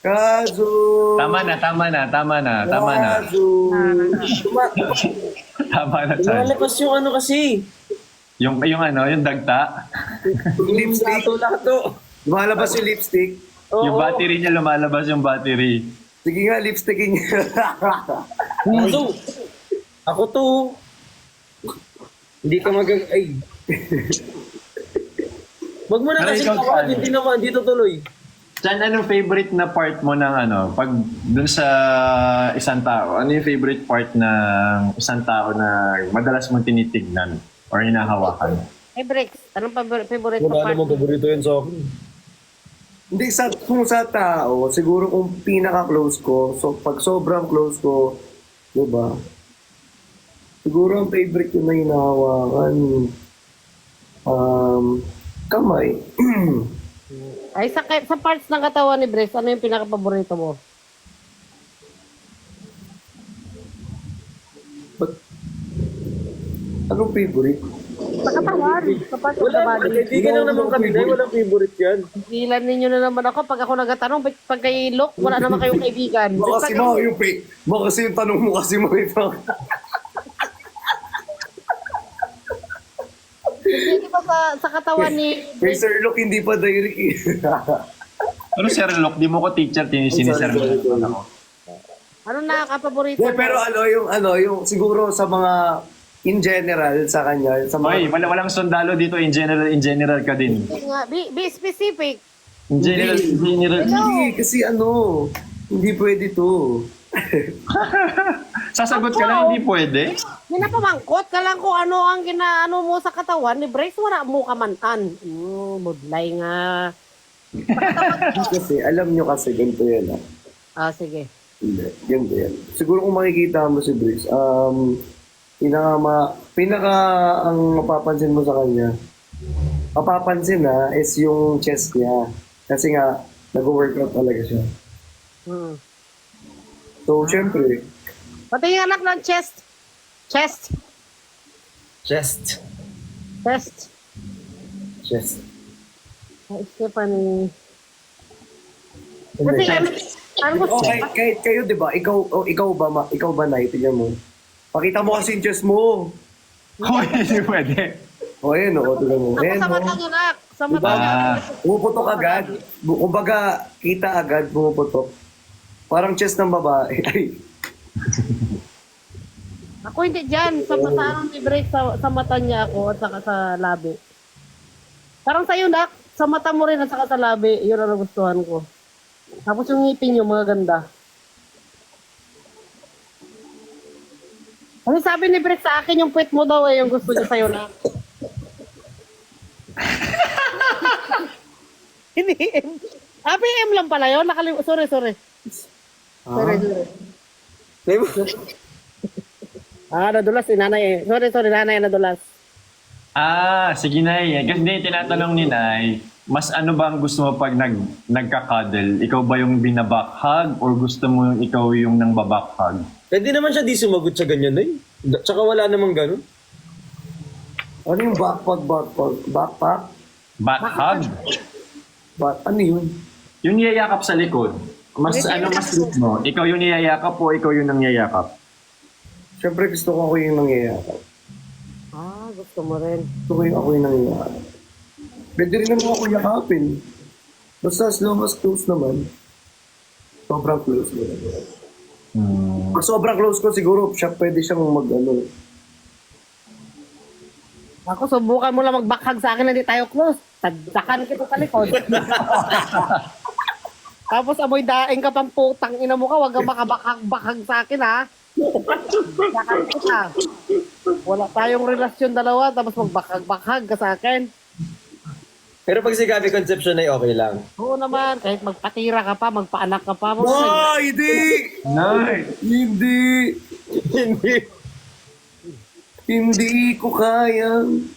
Kazu. Tama na. Kazu. Tama na, Chan. Lumalabas yung ano kasi. Yung ano, yung dagta. Lipstick. Lato-lato. Lumalabas yung lipstick. Yung battery niya, lumalabas yung battery. Sige nga, lipsticking niya. So, ako to. Hindi ka ay. Wag mo na Pero kasi ikaw, tawag, Chan. hindi tutuloy. Chan, anong favorite na part mo ng ano, pag dun sa isang tao, ano yung favorite part ng isang tao na madalas mong tinitignan or hinahawakan? Hey, Brex, anong favorite mo Wala part? namang paborito yun sa akin. Hindi, kung sa tao, siguro kung pinaka-close ko, so pag sobrang close ko, diba? Siguro ang favorite ko na hinahawakan, kamay. Ay, sa parts ng katawan ni Brex, ano yung pinaka-paborito mo? Anong favorite? Sa katawan. Sa parts of the Wala, body. kaibigan lang naman kami na walang favorite yan. Pigilan ninyo na naman ako pag ako nagtatanong, pag kay Lok, wala naman kayong kaibigan. Baka kasi mo yung baka kasi yung tanong mo kasi mo ito. Hindi ba sa katawan ni Kay Sir Luke, hindi pa direct eh. Pero Sir Lok, di mo ko teacher, sinisir Sorry. ako. ano nakaka-paborito Yeah, pero yung siguro sa mga in general sa kanya, sa Hoy, mga walang sundalo dito, in general ka din. Hindi nga, be specific. In general. hindi kasi hindi pwede to. Sasagot ka lang, hindi pwede. Pinapamangkot ka lang kung ano ang ginaano mo sa katawan ni Brace, wala mo kamantan. Budlay nga. Kasi alam nyo kasi ganito yan Sige. Hindi, ganito yan. Siguro kung makikita mo si Briggs, pinaka ang mapapansin mo sa kanya, is yung chest niya. Kasi nga, nag-workout talaga siya. So, syempre, Pati yung anak ng chest. Chest. Chest. Chest. Ay, Stephanie. hindi. Ano ko Kahit kayo, di ba? Ikaw ba, Nay? Tignan mo. Pakita mo kasi yung chest mo. Hoy, hindi pwede. O, ayan o. Tignan mo. Ako Ayan sa o. mata niyo, nak. Sa mata niyo. Pumuputok agad. Kumbaga, kita agad, pumuputok. Parang chest ng babae. Ay, Ako hindi dyan. Sa mata ni Brace, sa mata niya ako at saka sa labi. Parang sa'yo, nak. Sa mata mo rin at saka sa labi. Yun ang nagustuhan ko. Tapos yung ngipin niyo, mga ganda. Ano sabi ni Brett sa akin, yung puwet mo daw yung gusto niya sa'yo na. Hindi M. PM lang pala yun. Sorry. Sorry. Nadulas si nanay eh. Sorry, nanay nadulas. Sige, Nay. Kasi hindi, tinatanong ni Nay, mas ano ba ang gusto mo pag nagka-cuddle? Ikaw ba yung binabakhag or gusto mo yung ikaw yung nang babakhag? Pwede naman siya di sumagot sa ganyan eh. Tsaka wala namang ganun. ano yung backpack? Bakhag? Ano yun? Yung niyayakap sa likod. Mas gusto mo? Ikaw yung niyayakap o ikaw yung nangyayakap? Siyempre gusto ko ako yung nangyayakap. Gusto mo rin. Gusto ko yung ako yung nangyayakap. Pwede rin naman ako yakapin. Basta as long as close naman. Sobrang close mo. Pag sobrang close ko, siguro pwede siyang Ako, subukan mo lang magbakhag sa akin, hindi tayo close. Tagdakan kita sa likod. Tapos amoy daing ka pang putang ina mo ka, wag kang makabakhag sa akin ha. Tagdakan kita. Wala tayong relasyon dalawa, tapos magbakhag ka sa akin. Pero pag si Gabby Concepcion ay okay lang. Oo naman, kahit magpatira ka pa, magpaanak ka pa. Hindi! Nay! Hindi! Hindi. Hindi ko kayang